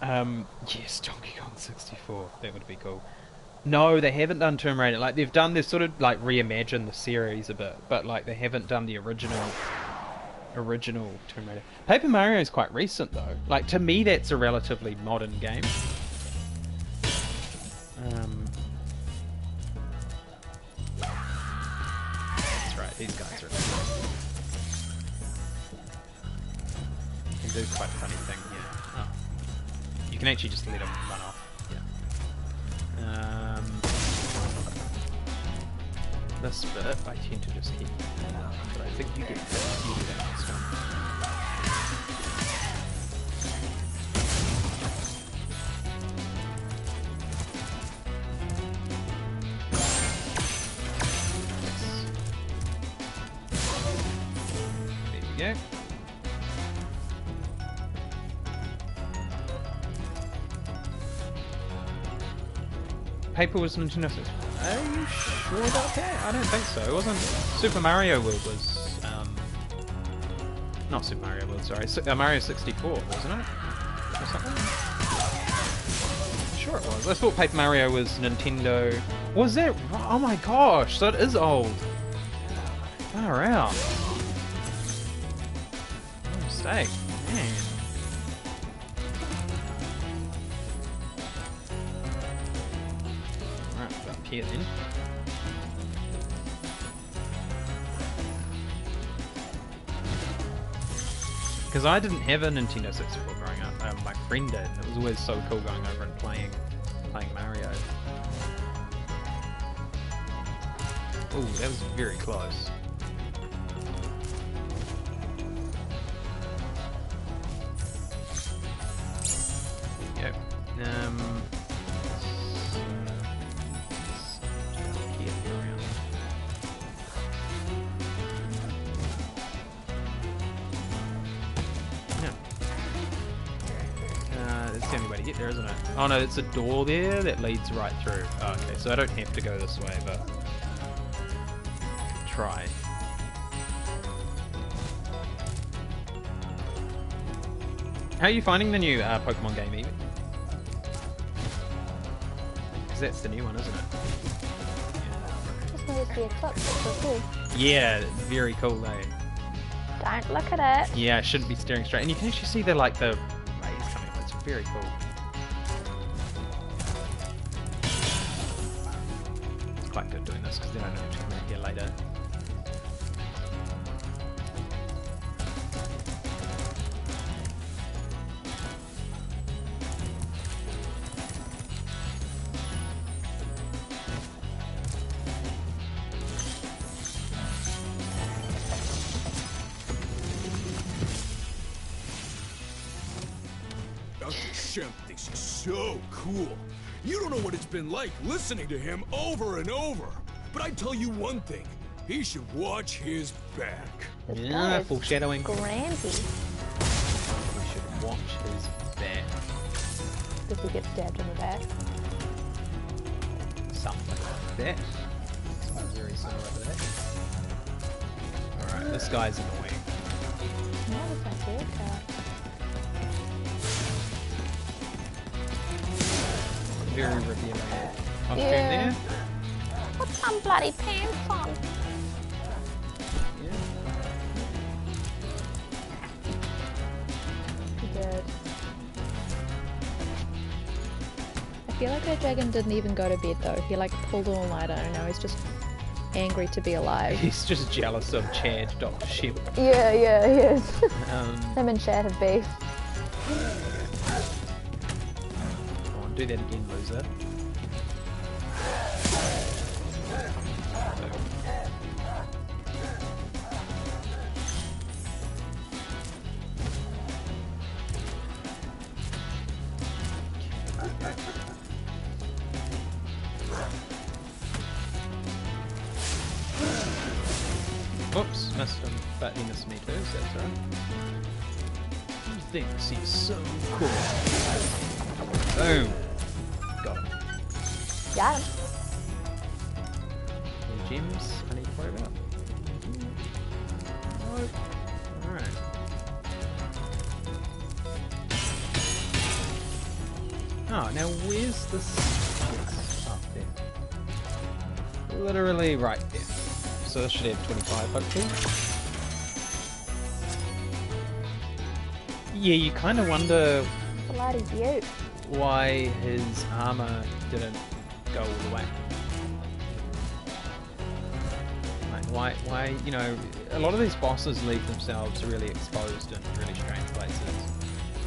Yes, Donkey Kong 64. That would be cool. No, they haven't done Tomb Raider. Like they've sort of like reimagined the series a bit, but like they haven't done the original Tomb Raider. Paper Mario is quite recent though. Like to me, that's a relatively modern game. That's right. These guys are. You can do quite a funny thing here. Oh. You can actually just let them run off. Yeah. This bit I tend to just hit, but I think you do that next one. There we go. Paper was Nintendo 64. Are you sure about that? I don't think so. It wasn't. Super Mario World was. Not Super Mario World, sorry. Mario 64, wasn't it? Or something? Sure it was. I thought Paper Mario was Nintendo. Was that? Oh my gosh, that is old. Far out. No mistake. Man. Here then. Because I didn't have a Nintendo 64 growing up. My friend did. It was always so cool going over and playing Mario. Ooh, that was very close. There we go. That's the only way to get there, isn't it? Oh no, it's a door there that leads right through. Oh, okay, so I don't have to go this way, but try. How are you finding the new Pokemon game, Evie? Because that's the new one, isn't it? Just noticed the eclipse. It's so cool. Yeah, very cool, eh? Don't look at it. Yeah, I shouldn't be staring straight. And you can actually see the rays coming up. It's very cool. It's quite good doing this because then I don't have to come in here later. This is so cool. You don't know what it's been like listening to him over and over. But I tell you one thing, he should watch his back. Yeah, foreshadowing. Grandy. He should watch his back. Does he get stabbed in the back? Something like that. Very similar to that. Alright, this guy's annoying. No, it's my haircut. Very revealing costume Yeah. there. Put some bloody pants on. Yeah. Good. I feel like that dragon didn't even go to bed though. He like pulled an all-nighter and now he's just angry to be alive. He's just jealous of Chad, Dr. Ship. Yeah, he is. Him and Chad have beef. Come on, do that again, loser. Whoops, missed him, but he missed me too, so that's alright. He thinks he's so cool. Boom! Got him. Got him. Any gems I need to worry about? Nope. Alright. Oh, now where's this? It's up there. Literally right there. So this should have 25, hopefully. Yeah, you kind of wonder Bloody beaut. why his armor didn't go all the way. Like, why, you know, a lot of these bosses leave themselves really exposed in really strange places.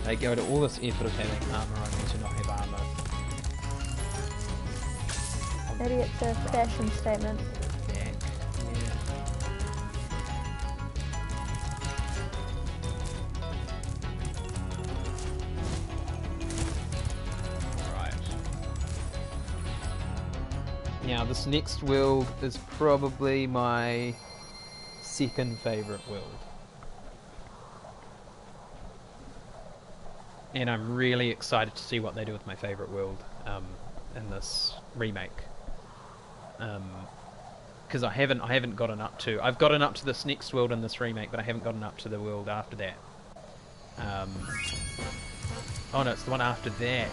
They go to all this effort of having armor only to not have armor. Maybe it's a fashion statement. Back. Yeah. Right. Now this next world is probably my second favourite world. And I'm really excited to see what they do with my favourite world in this remake. Because I haven't gotten up to. I've gotten up to this next world in this remake, but I haven't gotten up to the world after that. Oh no, it's the one after that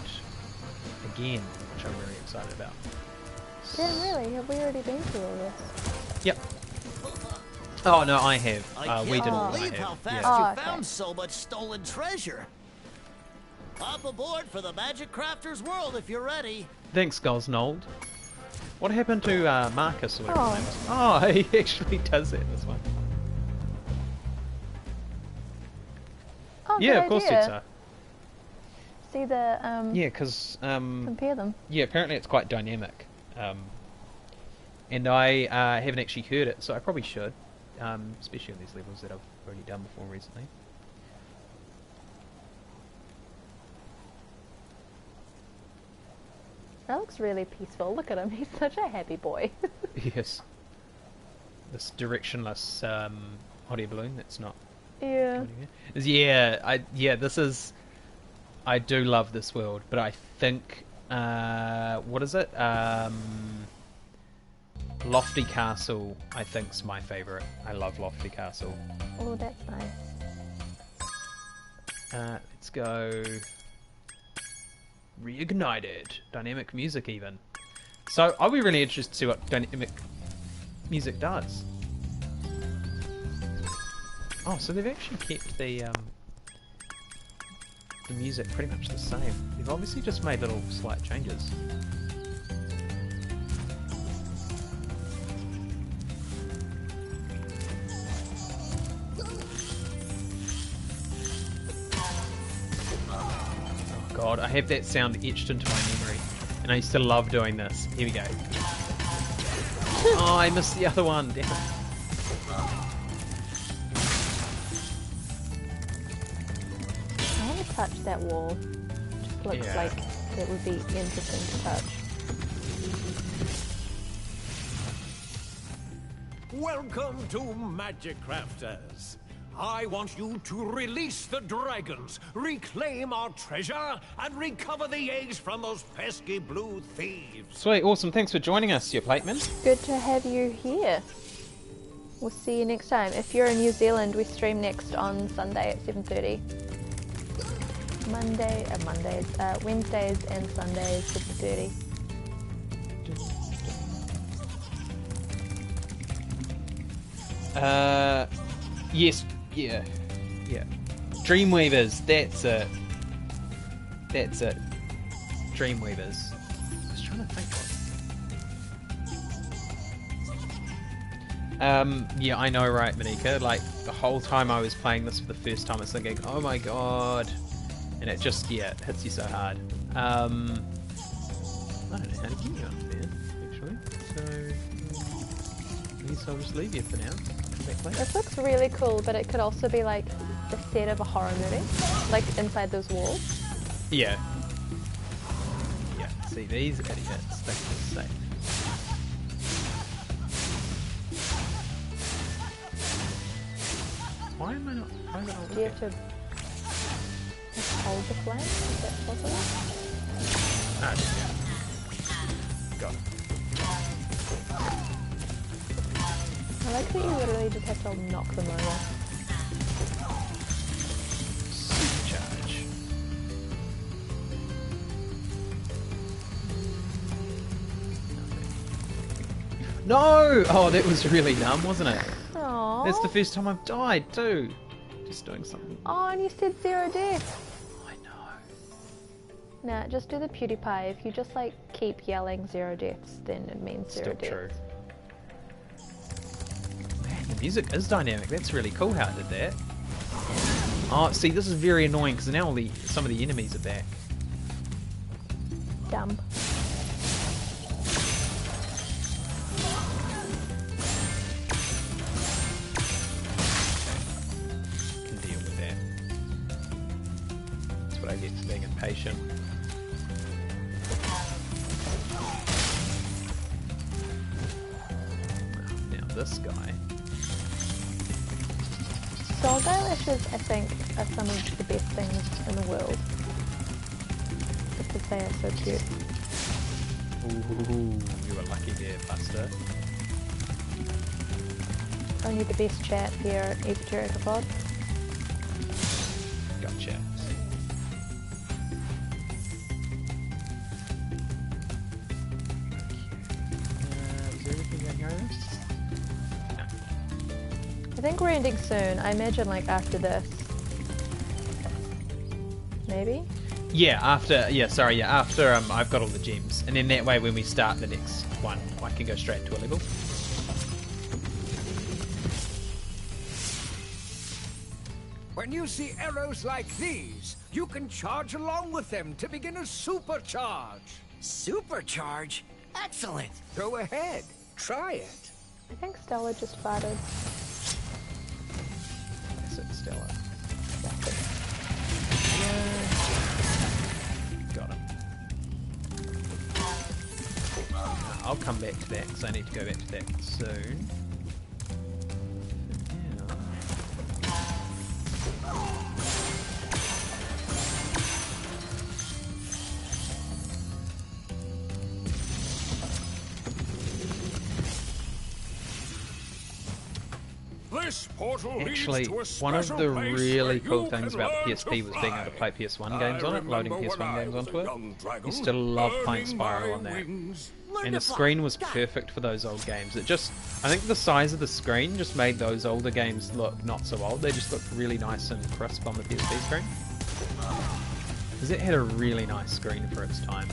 again, which I'm really excited about. Damn, really? Have we already been through all this? Yep. Oh no, I have. I We didn't. can't I believe how have. fast Yeah. you okay. found so much stolen treasure. Hop aboard for the Magic Crafter's world if you're ready. Thanks, Gosnold. What happened to Marcus or whatever Oh. his name was? Oh, he actually does that in this one. Oh, Yeah, good of course idea. it's a. See the Yeah, because compare them. yeah, apparently it's quite dynamic, and I haven't actually heard it, so I probably should, especially on these levels that I've already done before recently. That looks really peaceful. Look at him. He's such a happy boy. Yes. This directionless hot air balloon that's not. Yeah. Yeah, this is. I do love this world, but I think what is it? Lofty Castle, I think's my favourite. I love Lofty Castle. Oh, that's nice. Let's go. Reignited. Dynamic music, even. So, I'll be really interested to see what dynamic music does. Oh, so they've actually kept the music pretty much the same. They've obviously just made little slight changes. God, I have that sound etched into my memory, and I used to love doing this. Here we go. Oh, I missed the other one. Damn it. I want to touch that wall. Just looks Yeah. like it would be interesting to touch. Welcome to Magic Crafters. I want you to release the dragons, reclaim our treasure, and recover the eggs from those pesky blue thieves. Sweet, awesome. Thanks for joining us, your plateman. Good to have you here. We'll see you next time. If you're in New Zealand, we stream next on Sunday at 7:30. Wednesdays and Sundays 7:30. Yes, yeah. Dreamweavers, that's it. That's it. Dreamweavers. I was trying to think what. Yeah, I know, right, Monika? Like, the whole time I was playing this for the first time, I was thinking, oh my god. And it just, yeah, it hits you so hard. I don't know how to get you up there, actually. So, I guess I'll just leave you for now. Come back later. This looks really cool, but it could also be like the set of a horror movie, like inside those walls. Yeah. Yeah, see, these idiots think they're safe. Why am I not? Why is it not Do you working? have to just hold the flame? Is that possible? Ah, yeah. Got it. I like that you literally just have to knock them over. Supercharge. No! Oh, that was really numb, wasn't it? Aww. That's the first time I've died too. Just doing something. Oh, and you said 0 deaths. I know. Nah, just do the PewDiePie. If you just like keep yelling 0 deaths, then it means 0 Still deaths. true. Man, the music is dynamic. That's really cool how it did that. Oh, see, this is very annoying because now some of the enemies are back. Dumb. Can deal with that. That's what I get for being impatient. Now this guy. Dog eyelashes, I think, are some of the best things in the world. Because they are so cute. Ooh, you were lucky there, Buster. Only the best chat here at Esoterica Pod. Gotcha. Is there anything down here? No. I think we're ending soon. I imagine like after this. Maybe? Yeah, after I've got all the gems. And then that way when we start the next one, I can go straight to a level. When you see arrows like these, you can charge along with them to begin a supercharge. Supercharge? Excellent! Go ahead, try it. I think Stella just farted. Is it Stella? Got him. I'll come back to that because I need to go back to that soon. This portal Actually, leads to a one of special the place really where cool you things can about the learn PSP to was being able to play PS1 games on it, loading remember PS1 when games I was onto a it. young dragon, Used to love playing earning Spyro my on that. wings. And the screen was perfect for those old games. I think the size of the screen just made those older games look not so old. They just looked really nice and crisp on the PSP screen. Because it had a really nice screen for its time.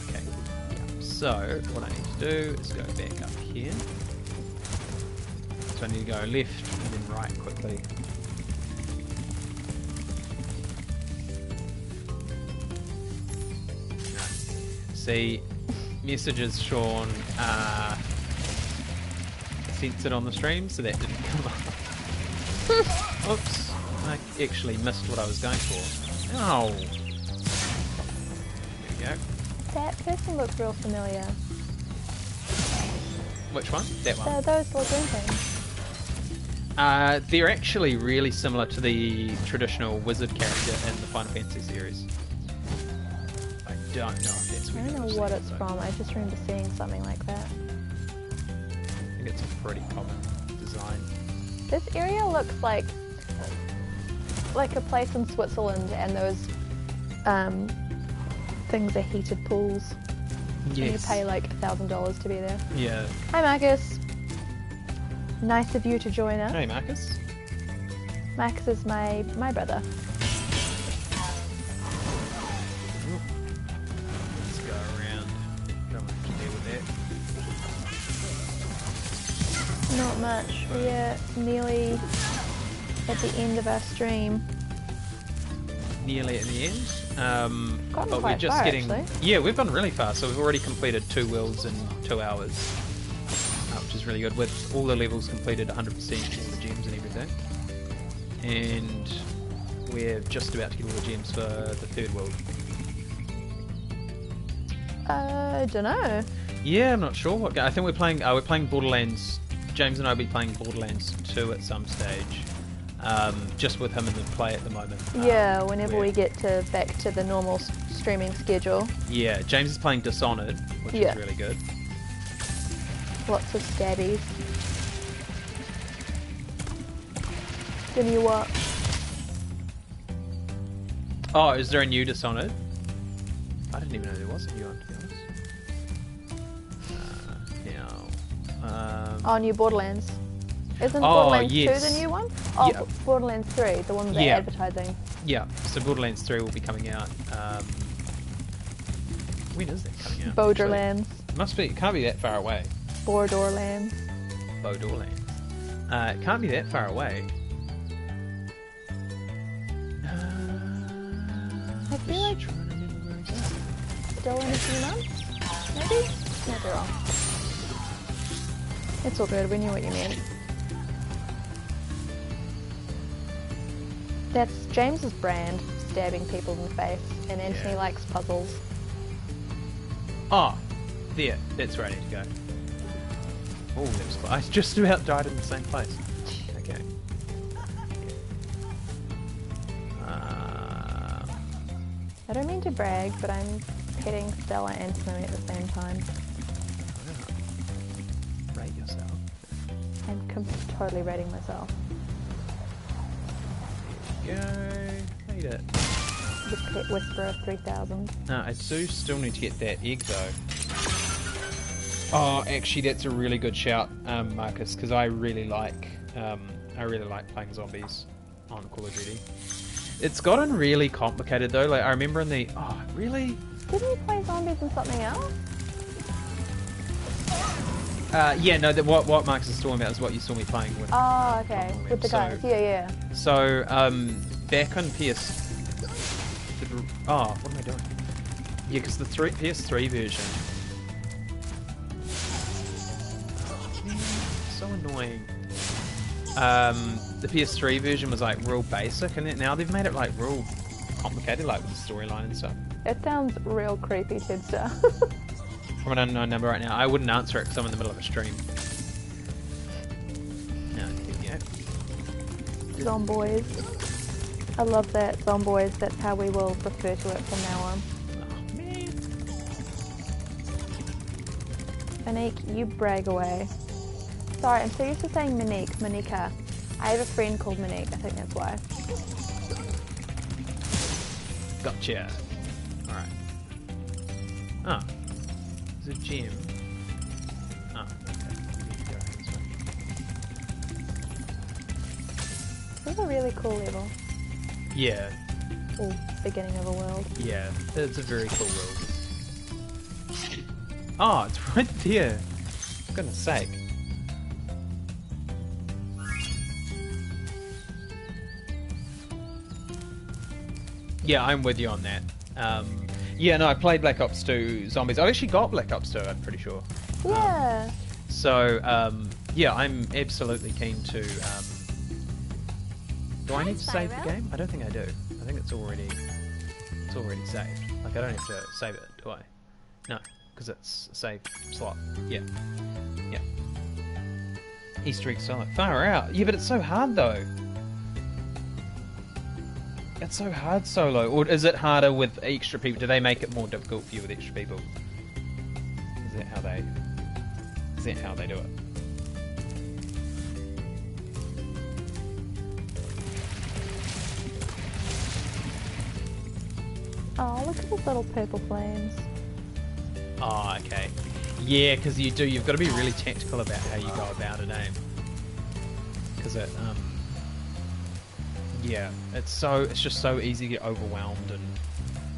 Okay. Yeah. So, what I need to do is go back up here. So I need to go left and then right quickly. See, messages, Sean, censored on the stream, so that didn't come up. Oops, I actually missed what I was going for. Oh! There we go. That person looks real familiar. Which one? That one. Those little green things. They're actually really similar to the traditional wizard character in the Final Fantasy series. I don't know if that's I where don't know what it's from. I just remember seeing something like that. I think it's a pretty common design. This area looks like a place in Switzerland, and those things are heated pools. Yes. And you pay like $1,000 to be there. Yeah. Hi Marcus. Nice of you to join us. Hey Marcus. Max is my brother. Let's go around. Don't want to deal with that. Not much. We are nearly at the end of our stream. Nearly at the end. Gotten But we're quite just far, getting. actually. Yeah, we've gone really fast. So we've already completed 2 worlds in 2 hours, which is really good. With all the levels completed, 100%, all the gems and everything. And we're just about to get all the gems for the 3rd world. I don't know. Yeah, I'm not sure what. I think we're playing Borderlands James and I will be playing Borderlands 2 at some stage. Just with him in the play at the moment. Yeah, whenever we get back to the normal streaming schedule. Yeah, James is playing Dishonored, which is really good. Lots of stabbies. Give me what? Oh, is there a new Dishonored? I didn't even know there was a new one, to be honest. New Borderlands. Isn't Borderlands 2 the new one? Oh, yeah. Borderlands 3, the one with the advertising. Yeah, so Borderlands 3 will be coming out. When is that coming out? Borderlands. Must be. It can't be that far away. Borderlands. Borderlands. It can't be that far away. I feel like still in a few months, maybe? Maybe wrong. It's all good, we knew what you meant. That's James's brand, stabbing people in the face, and Anthony likes puzzles. Oh, there. That's where I need to go. Oh, that was close. I just about died in the same place. Okay. I don't mean to brag, but I'm hitting Stella and Snowy at the same time. Rate yourself. I'm totally rating myself. Go. Made it. The Pet Whisperer 3000. No, I do still need to get that egg though. Oh, actually, that's a really good shout, Marcus, because I really like playing zombies on Call of Duty. It's gotten really complicated though. Like I remember in the really. Didn't you play zombies in something else? Yeah, no. What Marcus is talking about is what you saw me playing with. Oh, okay. With the guys. Yeah. So back on PS. What am I doing? Yeah, because the PS3 version. So annoying. The PS3 version was like real basic, and now they've made it like real complicated, like with the storyline and stuff. It sounds real creepy, Tidster. From an unknown number right now. I wouldn't answer it because I'm in the middle of a stream. No, here we go. Zomboys. I love that, Zomboys. That's how we will refer to it from now on. Oh, man. Monique, you brag away. Sorry, I'm so used to saying Monique, Monica. I have a friend called Monique, I think that's why. Gotcha. Alright. Oh. There's a gem. Oh, okay. This is a really cool level. Yeah. Or beginning of a world. Yeah, it's a very cool world. Oh, it's right there. For goodness sake. Yeah, I'm with you on that. Yeah, no, I played Black Ops 2 Zombies. I've actually got Black Ops 2, I'm pretty sure. Yeah. So, yeah, I'm absolutely keen to... do I need to save the game? I don't think I do. I think it's already saved. Like, I don't have to save it, do I? No, because it's a save slot. Yeah. Yeah. Easter egg solo. Far out. Yeah, but it's so hard, though. It's so hard solo. Or is it harder with extra people? Do they make it more difficult for you with extra people? Is that how they do it? Oh, look at those little purple flames. Oh, okay. Yeah, because you've got to be really tactical about how you go about it, eh? Because yeah, it's just so easy to get overwhelmed and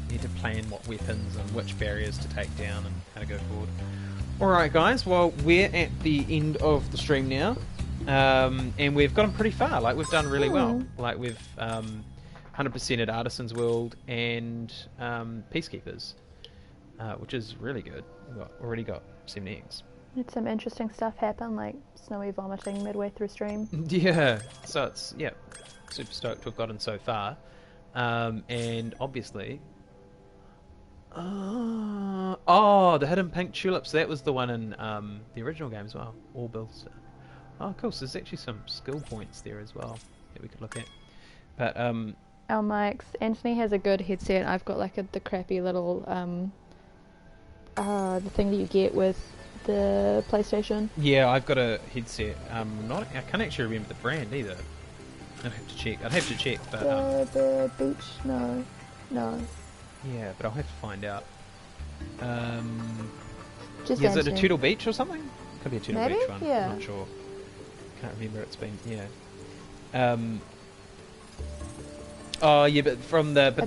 you need to plan what weapons and which barriers to take down and how to go forward. Alright guys, well we're at the end of the stream now, and we've gotten pretty far. Like we've done really well. Like we've 100%ed Artisan's World and Peacekeepers, which is really good. We've already got 7 eggs. Had some interesting stuff happen, like Snowy vomiting midway through stream. Yeah, so it's, yeah, super stoked to have gotten so far. And obviously... oh, the Hidden Pink Tulips, that was the one in the original game as well. All builds. Oh, cool. So there's actually some skill points there as well that we could look at. But Our mics. Anthony has a good headset. I've got like the crappy little the thing that you get with the PlayStation. yeah, I've got a headset. I can't actually remember the brand either. I'd have to check. But The beach? No. yeah, but I'll have to find out. Just is it a Anthony. Turtle Beach or something? Could be a Turtle Maybe? Beach one. Yeah. I'm not sure. Can't remember. It's been Oh yeah, but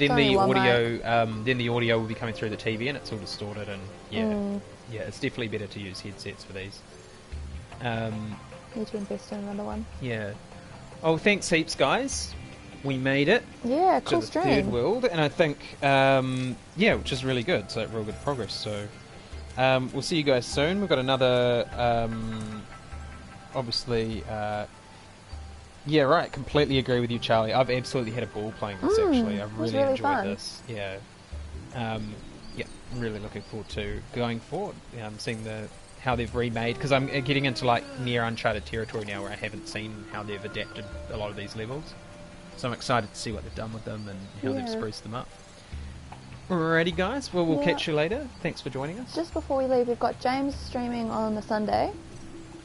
then only the one audio, then the audio will be coming through the TV, and it's all distorted. And yeah, it's definitely better to use headsets for these. Need to invest in another one. Yeah. Oh, thanks heaps, guys. We made it Yeah, to cool the stream. third world, and I think yeah, which is really good. So real good progress. So we'll see you guys soon. We've got another obviously. Yeah, right. Completely agree with you, Charlie. I've absolutely had a ball playing this. Actually, I've really really enjoyed fun. this. Yeah, yeah. I'm really looking forward to going forward. Seeing how they've remade, because I'm getting into like near uncharted territory now, where I haven't seen how they've adapted a lot of these levels. So I'm excited to see what they've done with them and how they've spruced them up. Alrighty, guys. Well, we'll catch you later. Thanks for joining us. Just before we leave, we've got James streaming on the Sunday.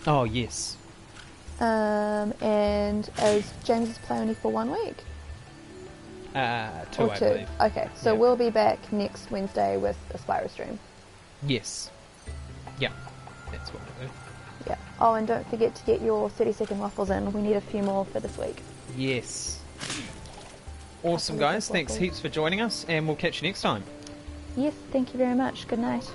Oh yes. And as James is playing only for 1 week. 2, Or I 2. believe. Okay, so Yeah. we'll be back next Wednesday with a Spyro stream. Yes. Yeah. That's what we'll do. Yeah. Oh, and don't forget to get your 30-second waffles in. We need a few more for this week. Yes. Awesome, Couple of guys. Thanks waffles. heaps for joining us, and we'll catch you next time. Yes, thank you very much. Good night.